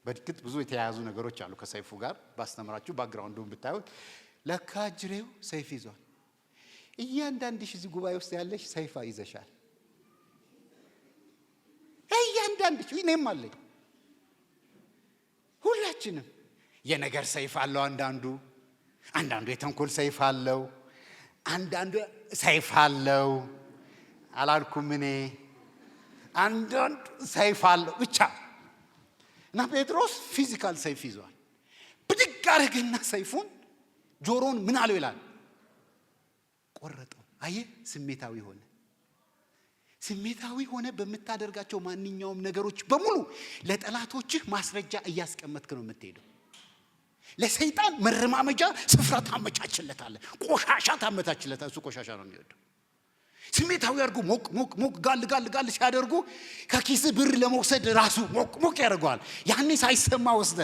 በድግት ብዙ የተያያዙ ነገሮች አሉ ከሰይፉ ጋር ባስተምራችሁ ባክግራውንዱን ብታዩት ለካ ጅሬው ሰይፍ ይዟል። እያንዳንድሽ እዚህ ጉባኤ ውስጥ ያለሽ ሰይፍ ይዘሻል። እያንዳንድሽ እኔም አለኝ። ሁላችንም የነገር ሰይፍ አለው። አንዳንዱ የተንኮል ሰይፍ አለው። አንዳንዱ ሰይፍ አለው አላልኩም እኔ። አንዳንዱ ሰይፍ አለው ብቻ እና ጴጥሮስ ፊዚካል ሰይፍ ይዟል። ብድግ አደረገና ሰይፉን ጆሮን ምን አለው ይላል ቆረጠው። አየ ስሜታዊ ሆነ በምታደርጋቸው ማንኛውም ነገሮች በሙሉ ለጠላቶችህ ማስረጃ እያስቀመጥክ ነው የምትሄደው። ለሰይጣን መረማመጃ ስፍራ ታመቻችለታለህ፣ ቆሻሻ ታመቻችለታለህ። እሱ ቆሻሻ ነው የሚወደው። ስሜታዊ አድርጎ ሞቅ ጋል ሲያደርጉ ከኪስ ብር ለመውሰድ ራሱ ሞቅ ያደርገዋል። ያኔ ሳይሰማ ወስደ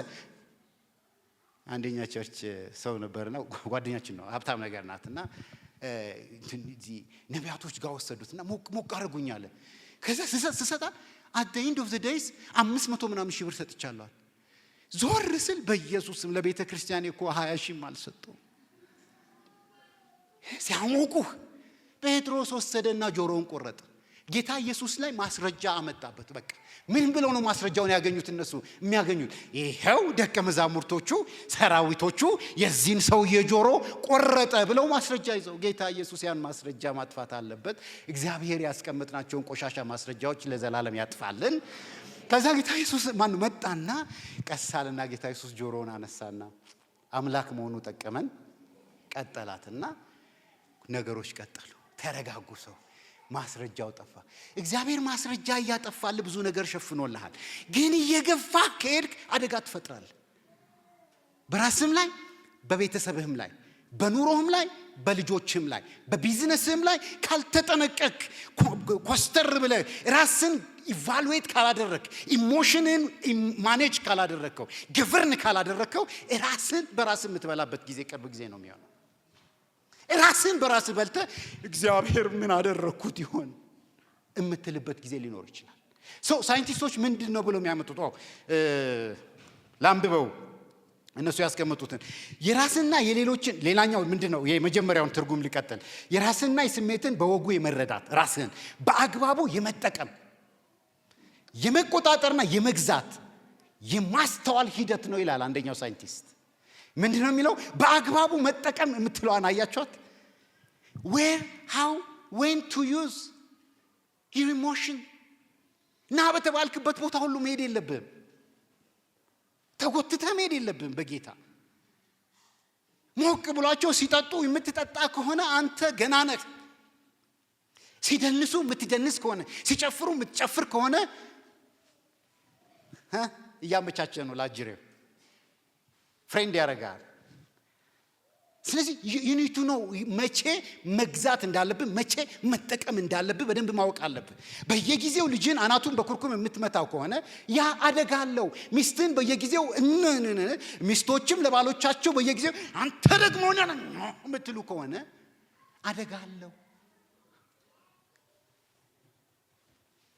አንደኛ ቸርች ሰው ነበርና ጓደኛችን ነው፣ ሀብታም ነገር ናትና ነቢያቶች ጋር ወሰዱትና ሞቅ አድርጉኛል። ከዛ ስሰጣ at the end of the days 500 ምናምን ሺህ ብር ሰጥቻለሁ። ዞር ስል በኢየሱስም ለቤተ ክርስቲያን እኮ 20 ሺህ አልሰጠው። ሲያሞቁህ ጴጥሮስ ወሰደና ጆሮውን ቆረጠ። ጌታ ኢየሱስ ላይ ማስረጃ አመጣበት። በቃ ምን ብለው ነው ማስረጃውን ያገኙት? እነሱ የሚያገኙት ይሄው ደቀ መዛሙርቶቹ ሰራዊቶቹ የዚህን ሰውዬ ጆሮ ቆረጠ ብለው ማስረጃ ይዘው፣ ጌታ ኢየሱስ ያን ማስረጃ ማጥፋት አለበት። እግዚአብሔር ያስቀመጥናቸውን ቆሻሻ ማስረጃዎች ለዘላለም ያጥፋልን። ከዛ ጌታ ኢየሱስ መጣና ቀሳልና ጌታ ኢየሱስ ጆሮውን አነሳና አምላክ መሆኑ ጠቀመን፣ ቀጠላትና ነገሮች ቀጠሉ። ተረጋጉ። ሰው ማስረጃው ጠፋ። እግዚአብሔር ማስረጃ እያጠፋል ብዙ ነገር ሸፍኖልሃል። ግን እየገፋ ከሄድክ አደጋ ትፈጥራለህ። በራስህም ላይ፣ በቤተሰብህም ላይ፣ በኑሮህም ላይ፣ በልጆችህም ላይ፣ በቢዝነስህም ላይ ካልተጠነቀቅ ኮስተር ብለህ ራስን ኢቫሉዌት ካላደረክ፣ ኢሞሽንን ማኔጅ ካላደረከው፣ ገቨርን ካላደረከው ራስን በራስህ የምትበላበት ጊዜ ቅርብ ጊዜ ነው የሚሆነው። ራስን በራስህ በልተህ እግዚአብሔር ምን አደረኩት ይሆን እምትልበት ጊዜ ሊኖር ይችላል። ሳይንቲስቶች ምንድነው ብለው የሚያመጡት? ላንብበው እነሱ ያስቀመጡትን የራስና የሌሎችን። ሌላኛው ምንድነው? የመጀመሪያውን ትርጉም ሊቀጥል የራስና የስሜትን በወጉ የመረዳት ራስን በአግባቡ የመጠቀም የመቆጣጠርና የመግዛት የማስተዋል ሂደት ነው ይላል አንደኛው ሳይንቲስት። ምንድነው የሚለው? በአግባቡ መጠቀም የምትለዋን አያችኋት? where, how, when to use your emotion። ና በተባልክበት ቦታ ሁሉ መሄድ የለብህም። ተጎትተህ መሄድ የለብህም። በጌታ ሞቅ ብሏቸው ሲጠጡ የምትጠጣ ከሆነ አንተ ገና ነህ። ሲደንሱ የምትደንስ ከሆነ፣ ሲጨፍሩ የምትጨፍር ከሆነ እያመቻቸ ነው ላጅሬው ፍሬንድ ያደርጋል። ስለዚህ ዩኒቱ ነው መቼ መግዛት እንዳለብህ፣ መቼ መጠቀም እንዳለብህ በደንብ ማወቅ አለብህ። በየጊዜው ልጅን አናቱን በኩርኩም የምትመታው ከሆነ ያ አደጋ አለው። ሚስትን በየጊዜው ሚስቶችም ለባሎቻቸው በየጊዜው አንተ ደግሞ የምትሉ ከሆነ አደጋ አለው፣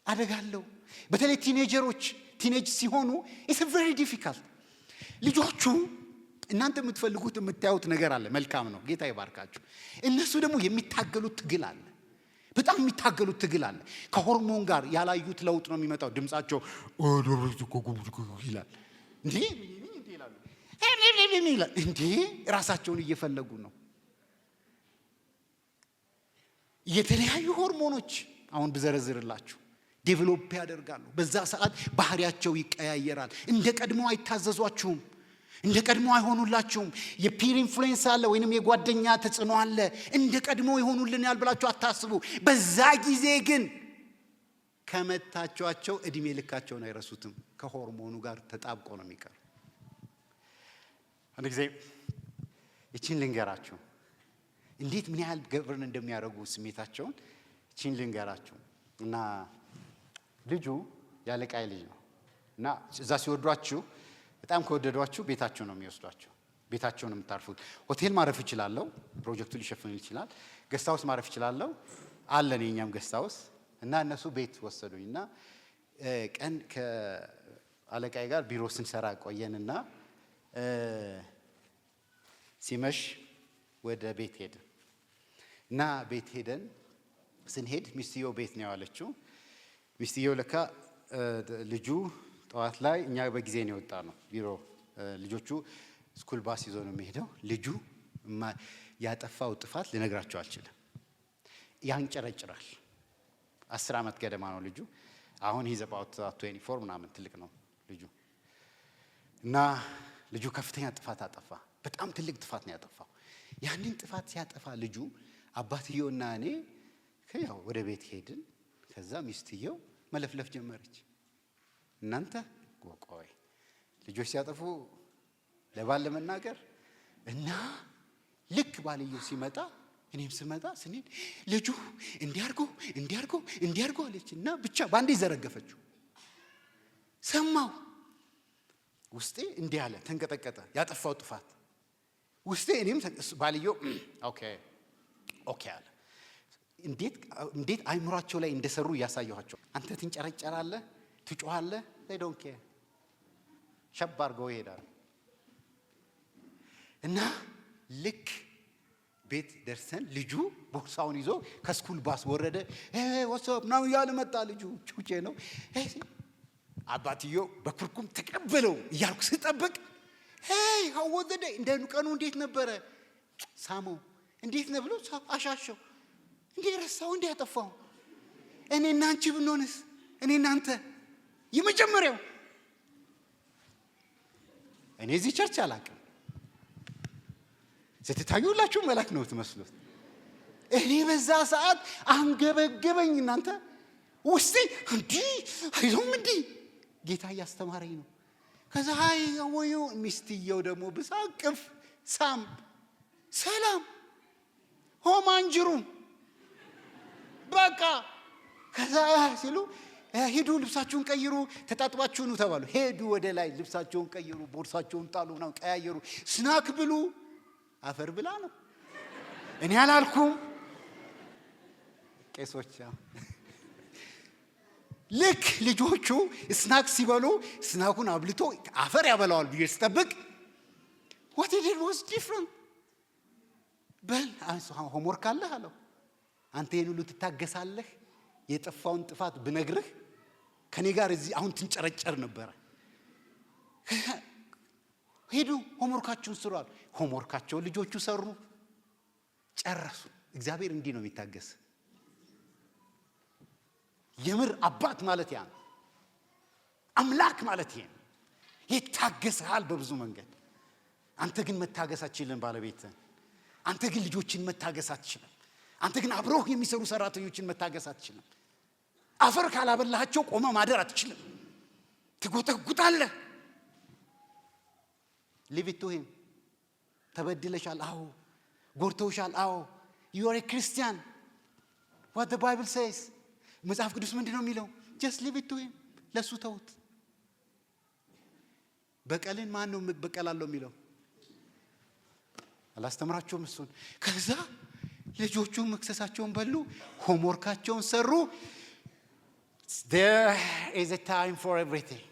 አደጋ አለው። በተለይ ቲኔጅ ሲሆኑ ኢትስ ቬሪ ዲፊካልት። ልጆቹ እናንተ የምትፈልጉት የምታዩት ነገር አለ፣ መልካም ነው፣ ጌታ ይባርካችሁ። እነሱ ደግሞ የሚታገሉት ትግል አለ፣ በጣም የሚታገሉት ትግል አለ። ከሆርሞን ጋር ያላዩት ለውጥ ነው የሚመጣው። ድምጻቸው ይላል እንዴ ራሳቸውን እየፈለጉ ነው። የተለያዩ ሆርሞኖች አሁን ብዘረዝርላችሁ ዴቨሎፕ ያደርጋሉ። በዛ ሰዓት ባህሪያቸው ይቀያየራል። እንደ ቀድሞ አይታዘዟችሁም፣ እንደ ቀድሞ አይሆኑላችሁም። የፒር ኢንፍሉዌንስ አለ ወይንም የጓደኛ ተጽዕኖ አለ። እንደ ቀድሞ ይሆኑልናል ብላችሁ አታስቡ። በዛ ጊዜ ግን ከመታቿቸው እድሜ ልካቸውን አይረሱትም። ከሆርሞኑ ጋር ተጣብቆ ነው የሚቀር። አንድ ጊዜ እቺን ልንገራችሁ፣ እንዴት ምን ያህል ገቨርን እንደሚያደርጉ ስሜታቸውን እቺን ልንገራችሁ። እና ልጁ ያለቃይ ልጅ ነው እና እዛ ሲወዷችሁ በጣም ከወደዷችሁ ቤታቸው ነው የሚወስዷቸው። ቤታቸው ነው የምታርፉት። ሆቴል ማረፍ ይችላልው፣ ፕሮጀክቱ ሊሸፍን ይችላል። ገስት ሃውስ ማረፍ ይችላልው አለን የኛም ገስት ሃውስ። እና እነሱ ቤት ወሰዱኝና ቀን ከአለቃይ ጋር ቢሮ ስንሰራ ቆየንና ሲመሽ ወደ ቤት ሄደ እና ቤት ሄደን ስንሄድ ሚስትየው ቤት ነው ያለችው። ሚስትየው ለካ ልጁ ጠዋት ላይ እኛ በጊዜ ነው የወጣ ነው ቢሮ። ልጆቹ ስኩል ባስ ይዞ ነው የሚሄደው። ልጁ ያጠፋው ጥፋት ልነግራቸው አልችልም። ያንጨረጭራል። 10 ዓመት ገደማ ነው ልጁ። አሁን ሂዝ አባውት 24 ምናምን ትልቅ ነው ልጁ። እና ልጁ ከፍተኛ ጥፋት አጠፋ። በጣም ትልቅ ጥፋት ነው ያጠፋው። ያንን ጥፋት ሲያጠፋ ልጁ አባትየውና እኔ ያው ወደ ቤት ሄድን። ከዛ ሚስትየው መለፍለፍ ጀመረች። እናንተ ቆይ ልጆች ሲያጠፉ ለባል ለመናገር እና ልክ ባልየው ሲመጣ እኔም ስመጣ ስንሄድ ልጁ እንዲያርጎ አለች እና ብቻ ባንዴ ዘረገፈችው። ሰማው ውስጤ እንዲህ አለ፣ ተንቀጠቀጠ። ያጠፋው ጥፋት ውስጤ እኔም ባልየው ኦኬ አለ። እንዴት አይምሯቸው ላይ እንደሰሩ እያሳየኋቸው። አንተ ትንጨረጨራለህ፣ ትጮኻለህ፣ they don't care ሸብ አድርገው ይሄዳሉ። እና ልክ ቤት ደርሰን ልጁ ቦርሳውን ይዞ ከስኩል ባስ ወረደ። ወሰብ ነው ያለ መጣ። ልጁ ቹቼ ነው። አባትየው በኩርኩም ተቀበለው እያልኩ ስጠብቅ how was the day እንደ ቀኑ እንዴት ነበረ? ሳመው። እንዴት ነው ብሎ አሻሸው። እንዴ ረሳው እንዴ ያጠፋው? እኔና አንቺ ብንሆንስ? እኔና አንተ የመጀመሪያው እኔ እዚህ ቸርች አላውቅም። ስትታዩላችሁ መልአክ ነው ትመስሉት። እኔ በዛ ሰዓት አንገበገበኝ። እናንተ ውስጤ እንዴ አይዞም እንዴ ጌታ እያስተማረኝ ነው። ከዛ ወይ ሚስትየው ደግሞ ብሳቅፍ ሳም ሰላም ሆማንጅሩ በቃ ከዛ ሲሉ ሄዱ ልብሳችሁን ቀይሩ ተጣጥባችሁ ነው ተባሉ። ሄዱ ወደ ላይ ልብሳቸውን ቀይሩ፣ ቦርሳቸውን ጣሉ፣ ነው ቀያየሩ። ስናክ ብሉ አፈር ብላ ነው እኔ አላልኩም። ቄሶች ልክ ልጆቹ ስናክ ሲበሉ ስናኩን አብልቶ አፈር ያበላዋል ብዬ ስጠብቅ what it was different። በል ሆምወርክ አለህ አለው። አንተ ይሄን ሁሉ ትታገሳለህ? የጠፋውን ጥፋት ብነግርህ ከኔ ጋር እዚህ አሁን ትንጨረጨር ነበር። ሄዱ ሆምወርካቸውን ስሩ አሉ። ሆምወርካቸውን ልጆቹ ሰሩ፣ ጨረሱ። እግዚአብሔር እንዲህ ነው የሚታገስ። የምር አባት ማለት ያ ነው። አምላክ ማለት ይሄ ነው። ይታገስሃል በብዙ መንገድ። አንተ ግን መታገስ አትችልም ባለቤትህን። አንተ ግን ልጆችን መታገስ አትችልም። አንተ ግን አብረው የሚሰሩ ሰራተኞችን መታገስ አትችልም። አፈር ካላበላሃቸው ቆመ ማደር አትችልም። ትጎተጉታለህ። leave it to him። ተበድለሻል? አዎ። ጎርተውሻል? አዎ። you are a Christian what the Bible says። መጽሐፍ ቅዱስ ምንድነው የሚለው? just leave it to him። ለሱ ተውት። በቀልን ማን ነው በቀላለው የሚለው? አላስተምራቸውም እሱን። ከዛ ልጆቹ መክሰሳቸውን በሉ፣ ሆምወርካቸውን ሰሩ። there is a time for everything።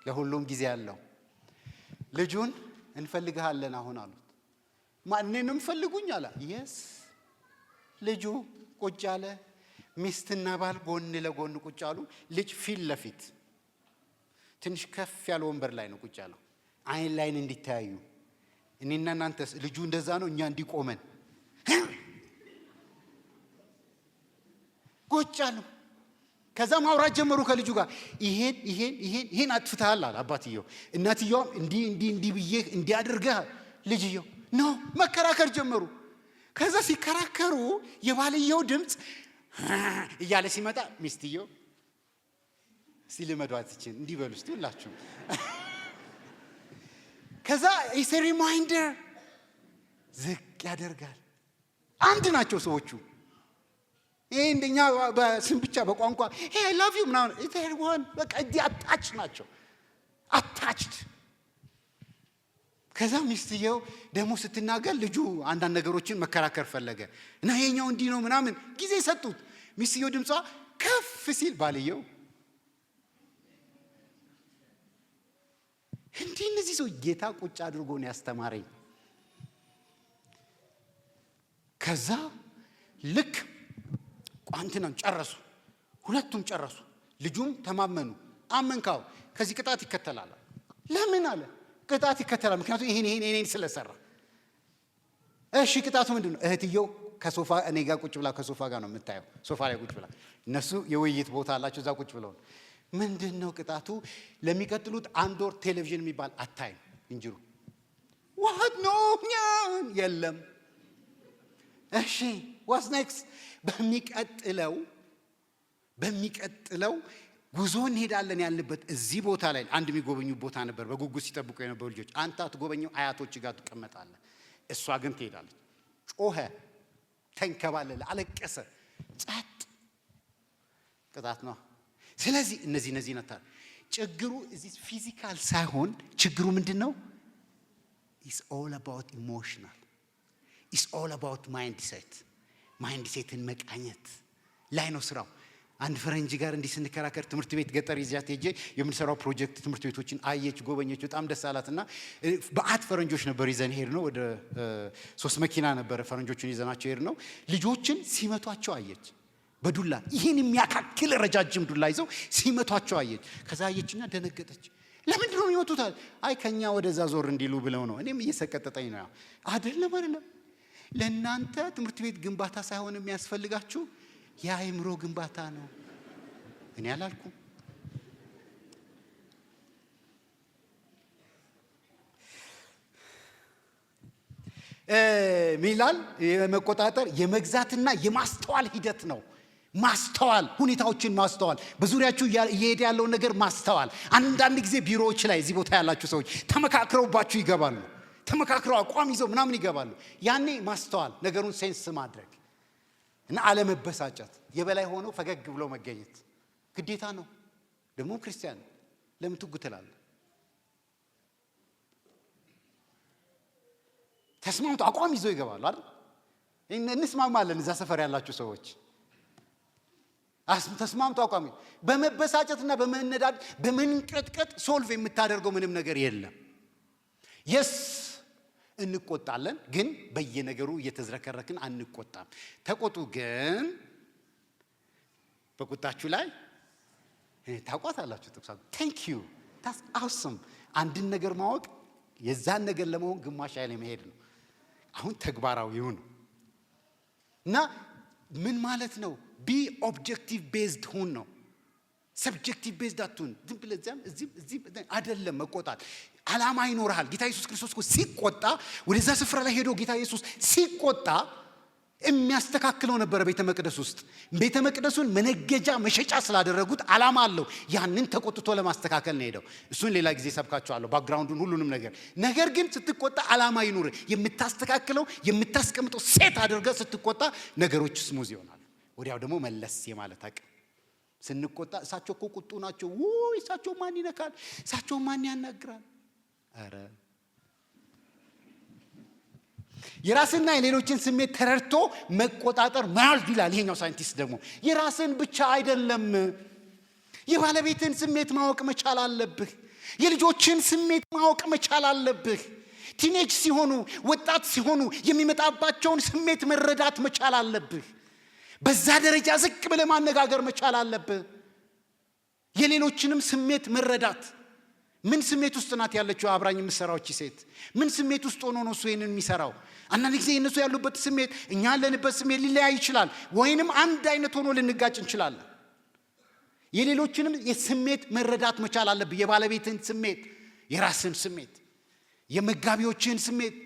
ለሁሉም ጊዜ አለው። ልጁን እንፈልግሃለን አሁን አሉት። ማንንም ፈልጉኝ አለ። yes ልጁ ቁጭ አለ። ሚስትና ባል ጎን ለጎን ቁጭ አሉ። ልጅ ፊት ለፊት ትንሽ ከፍ ያለ ወንበር ላይ ነው ቁጭ ያለው፣ አይን ላይን እንዲታያዩ። እኔና እናንተስ? ልጁ እንደዛ ነው፣ እኛ እንዲቆመን ቁጭ አሉ። ከዛ ማውራት ጀመሩ ከልጁ ጋር። ይሄን አጥፍተሃል አለ አባትየው። እናትየውም እንዲህ ብዬ እንዲያደርገህ ልጅየው ነው መከራከር ጀመሩ። ከዛ ሲከራከሩ የባልየው ድምፅ እያለ ሲመጣ ሚስትየው ሲልመዷትችን እንዲበሉ እስቲ ሁላችሁ። ከዛ ኢስ ሪማይንደር ዝቅ ያደርጋል። አንድ ናቸው ሰዎቹ። ይሄ እንደኛ በስም ብቻ በቋንቋ አይ ላቭ ዩ ምናምን ኢትሄርዋን በቃ እንዲህ አታች ናቸው፣ አታችድ። ከዛ ሚስትየው ደግሞ ስትናገር ልጁ አንዳንድ ነገሮችን መከራከር ፈለገ እና ይሄኛው እንዲህ ነው ምናምን ጊዜ ሰጡት። ሚስትየው ድምጿ ከፍ ሲል ባልየው እንዲህ እነዚህ ሰው ጌታ ቁጭ አድርጎ ነው ያስተማረኝ። ከዛ ልክ ቋንትናን ጨረሱ፣ ሁለቱም ጨረሱ። ልጁም ተማመኑ። አመንካው ከዚህ ቅጣት ይከተላል። ለምን አለ? ቅጣት ይከተላል ምክንያቱም ይሄን ስለሰራ። እሺ ቅጣቱ ምንድነው? እህትየው ከሶፋ እኔ ጋር ቁጭ ብላ ከሶፋ ጋር ነው የምታየው። ሶፋ ላይ ቁጭ ብላ እነሱ የውይይት ቦታ አላቸው፣ እዛ ቁጭ ብለው ምንድነው ቅጣቱ? ለሚቀጥሉት 1 ወር ቴሌቪዥን የሚባል አታይም። እንጅሩ what no የለም። እሺ what's next? በሚቀጥለው ጉዞ እንሄዳለን ያልንበት እዚህ ቦታ ላይ አንድ የሚጎበኙ ቦታ ነበር። በጉጉት ሲጠብቁ የነበሩ ልጆች አንተ አትጎበኘው፣ አያቶች ጋር ትቀመጣለህ። እሷ ግን ትሄዳለች። ጮኸ፣ ተንከባለለ፣ አለቀሰ። ጸጥ። ቅጣት ነው። ስለዚህ እነዚህ ነታ ችግሩ እዚህ ፊዚካል ሳይሆን ችግሩ ምንድነው? is all about emotional is all about mindset። ማይንድሴትን መቃኘት ላይ ነው ስራው። አንድ ፈረንጅ ጋር እንዲህ ስንከራከር ትምህርት ቤት ገጠር ይዛት ሄጄ የምንሰራው ፕሮጀክት ትምህርት ቤቶችን አየች፣ ጎበኘች፣ በጣም ደስ አላትና በአት ፈረንጆች ነበር ይዘን ሄድ ነው። ወደ 3 መኪና ነበር ፈረንጆችን ይዘናቸው ሄድ ነው። ልጆችን ሲመቷቸው አየች በዱላ ይሄን የሚያካክል ረጃጅም ዱላ ይዘው ሲመቷቸው አየች። ከዛ አየችና ደነገጠች። ለምንድን ነው ይመቱታል? አይ ከኛ ወደዛ ዞር እንዲሉ ብለው ነው። እኔም እየሰቀጠጠኝ ነው። አይደለም ለእናንተ ትምህርት ቤት ግንባታ ሳይሆን የሚያስፈልጋችሁ የአእምሮ ግንባታ ነው። እኔ አላልኩም። ሚላል የመቆጣጠር የመግዛትና የማስተዋል ሂደት ነው። ማስተዋል፣ ሁኔታዎችን ማስተዋል፣ በዙሪያችሁ እየሄደ ያለውን ነገር ማስተዋል። አንዳንድ ጊዜ ቢሮዎች ላይ እዚህ ቦታ ያላችሁ ሰዎች ተመካክረውባችሁ ይገባሉ። ተመካክረው አቋም ይዘው ምናምን ይገባሉ። ያኔ ማስተዋል፣ ነገሩን ሴንስ ማድረግ እና አለመበሳጨት፣ የበላይ ሆኖ ፈገግ ብሎ መገኘት ግዴታ ነው። ደግሞ ክርስቲያን ለምን ትጉተላለህ? ተስማምቶ አቋም ይዘው ይገባሉ አይደል? እንስማማለን። እዛ ሰፈር ያላችሁ ሰዎች ተስማምቶ አቋም በመበሳጨትና በመነዳድ በመንቀጥቀጥ ሶልቭ የምታደርገው ምንም ነገር የለም። የስ እንቆጣለን፣ ግን በየነገሩ እየተዝረከረክን አንቆጣም። ተቆጡ፣ ግን በቁጣችሁ ላይ ታውቋታላችሁ። ጥቅሳቱ ቴንክ ዩ ታስ አውሰም። አንድን ነገር ማወቅ የዛን ነገር ለመሆን ግማሽ ያህል መሄድ ነው። አሁን ተግባራዊው ነው እና ምን ማለት ነው? ቢ ኦብጀክቲቭ ቤዝድ ሁን ነው። ሰብጀክቲቭ ቤዝድ አትሁን። ዝም ብለህ እዚህ አይደለም መቆጣት። ዓላማ ይኖርሃል። ጌታ ኢየሱስ ክርስቶስ እኮ ሲቆጣ ወደዛ ስፍራ ላይ ሄዶ ጌታ ኢየሱስ ሲቆጣ የሚያስተካክለው ነበር። ቤተ መቅደስ ውስጥ ቤተ መቅደሱን መነገጃ መሸጫ ስላደረጉት ዓላማ አለው። ያንን ተቆጥቶ ለማስተካከል ነው ሄደው። እሱን ሌላ ጊዜ ሰብካቸዋለሁ፣ ባክግራውንዱን ሁሉንም ነገር ግን ስትቆጣ ዓላማ ይኖር። የምታስተካክለው የምታስቀምጠው ሴት አድርገህ ስትቆጣ ነገሮች ስሙዝ ይሆናሉ። ወዲያው ደግሞ መለስ የማለት አቅም ስንቆጣ እሳቸው እኮ ቁጡ ናቸው፣ እሳቸው ማን ይነካል፣ እሳቸው ማን ያናግራል? አረ የራስና የሌሎችን ስሜት ተረድቶ መቆጣጠር ማለት ይላል ይሄኛው ሳይንቲስት ደግሞ የራስን ብቻ አይደለም፣ የባለቤትን ስሜት ማወቅ መቻል አለብህ። የልጆችን ስሜት ማወቅ መቻል አለብህ። ቲኔጅ ሲሆኑ ወጣት ሲሆኑ የሚመጣባቸውን ስሜት መረዳት መቻል አለብህ። በዛ ደረጃ ዝቅ ብለህ ማነጋገር መቻል አለብህ። የሌሎችንም ስሜት መረዳት። ምን ስሜት ውስጥ ናት ያለችው አብራኝ የምትሰራው ሴት? ምን ስሜት ውስጥ ሆኖ ነው እሱ ይሄንን የሚሰራው? አንዳንድ ጊዜ እነሱ ያሉበት ስሜት እኛ ያለንበት ስሜት ሊለያይ ይችላል፣ ወይንም አንድ አይነት ሆኖ ልንጋጭ እንችላለን። የሌሎችንም የስሜት መረዳት መቻል አለብህ። የባለቤትን ስሜት፣ የራስን ስሜት፣ የመጋቢዎችን ስሜት፣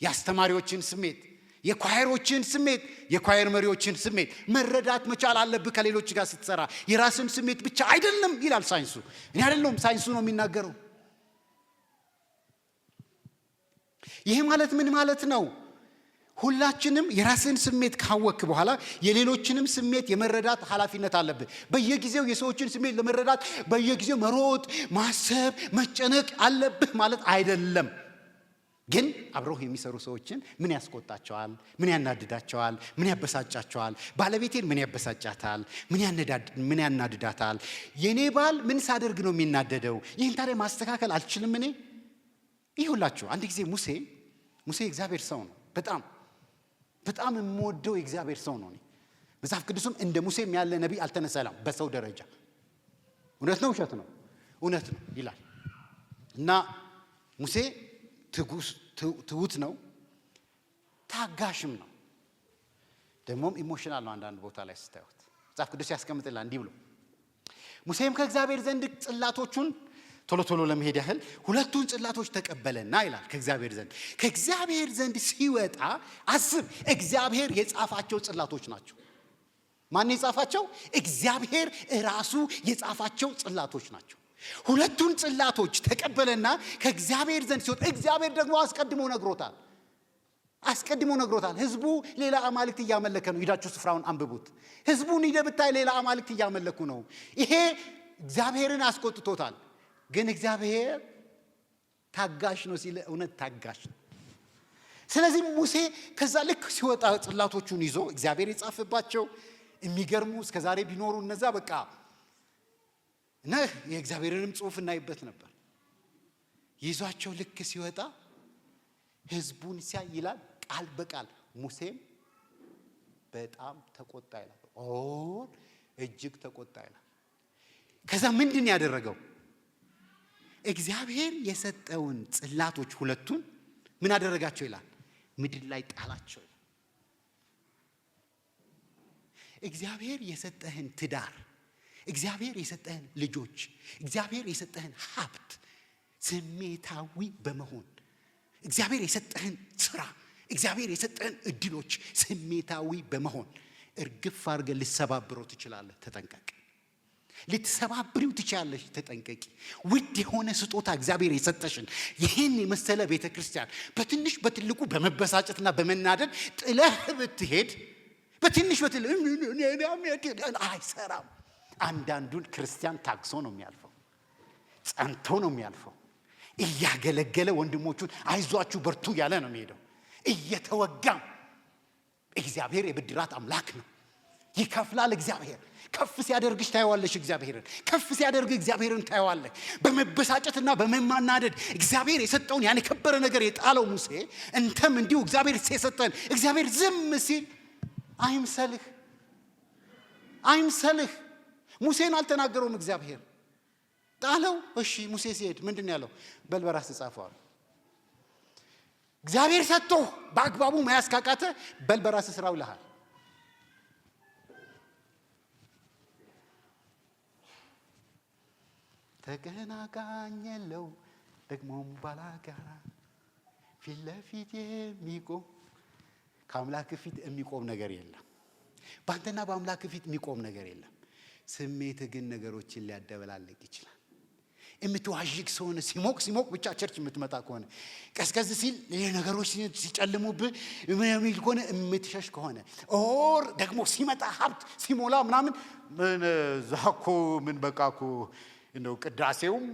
የአስተማሪዎችን ስሜት፣ የኳየሮችን ስሜት፣ የኳየር መሪዎችን ስሜት መረዳት መቻል አለብህ። ከሌሎች ጋር ስትሰራ የራስን ስሜት ብቻ አይደለም ይላል ሳይንሱ። እኔ አይደለም ሳይንሱ ነው የሚናገረው። ይሄ ማለት ምን ማለት ነው? ሁላችንም የራስን ስሜት ካወክ በኋላ የሌሎችንም ስሜት የመረዳት ኃላፊነት አለብህ። በየጊዜው የሰዎችን ስሜት ለመረዳት በየጊዜው መሮጥ፣ ማሰብ፣ መጨነቅ አለብህ ማለት አይደለም። ግን አብረው የሚሰሩ ሰዎችን ምን ያስቆጣቸዋል? ምን ያናድዳቸዋል? ምን ያበሳጫቸዋል? ባለቤቴን ምን ያበሳጫታል? ምን ያናድዳታል? የኔ ባል ምን ሳደርግ ነው የሚናደደው? ይህን ታዲያ ማስተካከል አልችልም እኔ? ይሁላችሁ አንድ ጊዜ ሙሴ እግዚአብሔር ሰው ነው። በጣም የምወደው የእግዚአብሔር ሰው ነው። መጽሐፍ ቅዱስም እንደ ሙሴም ያለ ነቢይ አልተነሳላም በሰው ደረጃ። እውነት ነው ውሸት ነው? እውነት ነው ይላል። እና ሙሴ ትሁት ነው፣ ታጋሽም ነው፣ ደግሞም ኢሞሽናል ነው። አንዳንድ ቦታ ላይ ስታዩት መጽሐፍ ቅዱስ ያስቀምጥላል እንዲህ ብሎ ሙሴም ከእግዚአብሔር ዘንድ ጽላቶቹን ቶሎ ለመሄድ ያህል 2ቱን ጽላቶች ተቀበለና ይላል ከእግዚአብሔር ዘንድ ሲወጣ አስብ፣ እግዚአብሔር የጻፋቸው ጽላቶች ናቸው። ማን የጻፋቸው? እግዚአብሔር ራሱ የጻፋቸው ጽላቶች ናቸው። 2ቱን ጽላቶች ተቀበለና ከእግዚአብሔር ዘንድ ሲወጣ እግዚአብሔር ደግሞ አስቀድሞ ነግሮታል። ህዝቡ ሌላ አማልክት እያመለከ ነው። ሂዳችሁ ስፍራውን አንብቡት። ህዝቡን ሂደህ ብታይ ሌላ አማልክት እያመለኩ ነው። ይሄ እግዚአብሔርን አስቆጥቶታል። ግን እግዚአብሔር ታጋሽ ነው ሲል እውነት ታጋሽ ነው። ስለዚህ ሙሴ ከዛ ልክ ሲወጣ ጽላቶቹን ይዞ እግዚአብሔር የጻፈባቸው የሚገርሙ እስከ ዛሬ ቢኖሩ እነዛ በቃ እና የእግዚአብሔርንም ጽሑፍ እናይበት ነበር። ይዟቸው ልክ ሲወጣ ህዝቡን ሲያይ ይላል ቃል በቃል ሙሴም በጣም ተቆጣ ይላል። እጅግ ተቆጣ ይላል። ከዛ ምንድን ያደረገው? እግዚአብሔር የሰጠውን ጽላቶች ሁለቱን ምን አደረጋቸው ይላል? ምድር ላይ ጣላቸው። እግዚአብሔር የሰጠህን ትዳር፣ እግዚአብሔር የሰጠህን ልጆች፣ እግዚአብሔር የሰጠህን ሀብት ስሜታዊ በመሆን እግዚአብሔር የሰጠህን ስራ፣ እግዚአብሔር የሰጠህን እድሎች ስሜታዊ በመሆን እርግፍ አድርገህ ልትሰባብረው ትችላለህ። ተጠንቀቅ። ልትሰባብሪው ትችላለሽ። ተጠንቀቂ። ውድ የሆነ ስጦታ እግዚአብሔር የሰጠሽን ይህን የመሰለ ቤተክርስቲያን በትንሽ በትልቁ በመበሳጨትና በመናደድ ጥለህ ብትሄድ በትንሽ አይሰራም። አንዳንዱን ክርስቲያን ታግሶ ነው የሚያልፈው፣ ጸንቶ ነው የሚያልፈው። እያገለገለ ወንድሞቹን አይዟችሁ በርቱ ያለ ነው የሚሄደው። እየተወጋም እግዚአብሔር የብድራት አምላክ ነው፣ ይከፍላል። እግዚአብሔር ከፍ ሲያደርግሽ ታየዋለሽ። እግዚአብሔርን ከፍ ሲያደርግ እግዚአብሔርን ታየዋለህ። በመበሳጨትና በመማናደድ እግዚአብሔር የሰጠውን ያን የከበረ ነገር የጣለው ሙሴ እንተም እንዲሁ እግዚአብሔር የሰጠን እግዚአብሔር ዝም ሲል አይምሰልህ። ሙሴን አልተናገረውም እግዚአብሔር ጣለው። እሺ ሙሴ ሲሄድ ምንድን ያለው? በል በራስህ ጻፈው። እግዚአብሔር ሰጥቶ በአግባቡ መያዝ ካቃተ በል በራስህ ስራው ይልሃል። ተገናጋኝ የለው ደግሞም ባላጋራ ፊት ለፊት የሚቆም ከአምላክ ፊት የሚቆም ነገር የለም። በአንተና በአምላክ ፊት የሚቆም ነገር የለም። ስሜት ግን ነገሮችን ሊያደበላልቅ ይችላል። የምትዋዥቅ ሰሆነ ሲሞቅ ብቻ ቸርች የምትመጣ ከሆነ ቀዝቀዝ ሲል ነገሮች ሲጨልሙብህ የሚል ከሆነ የምትሸሽ ከሆነ ኦር ደግሞ ሲመጣ ሀብት ሲሞላ ምናምን ዛኮ ምን በቃኩ እንደው ቅዳሴውም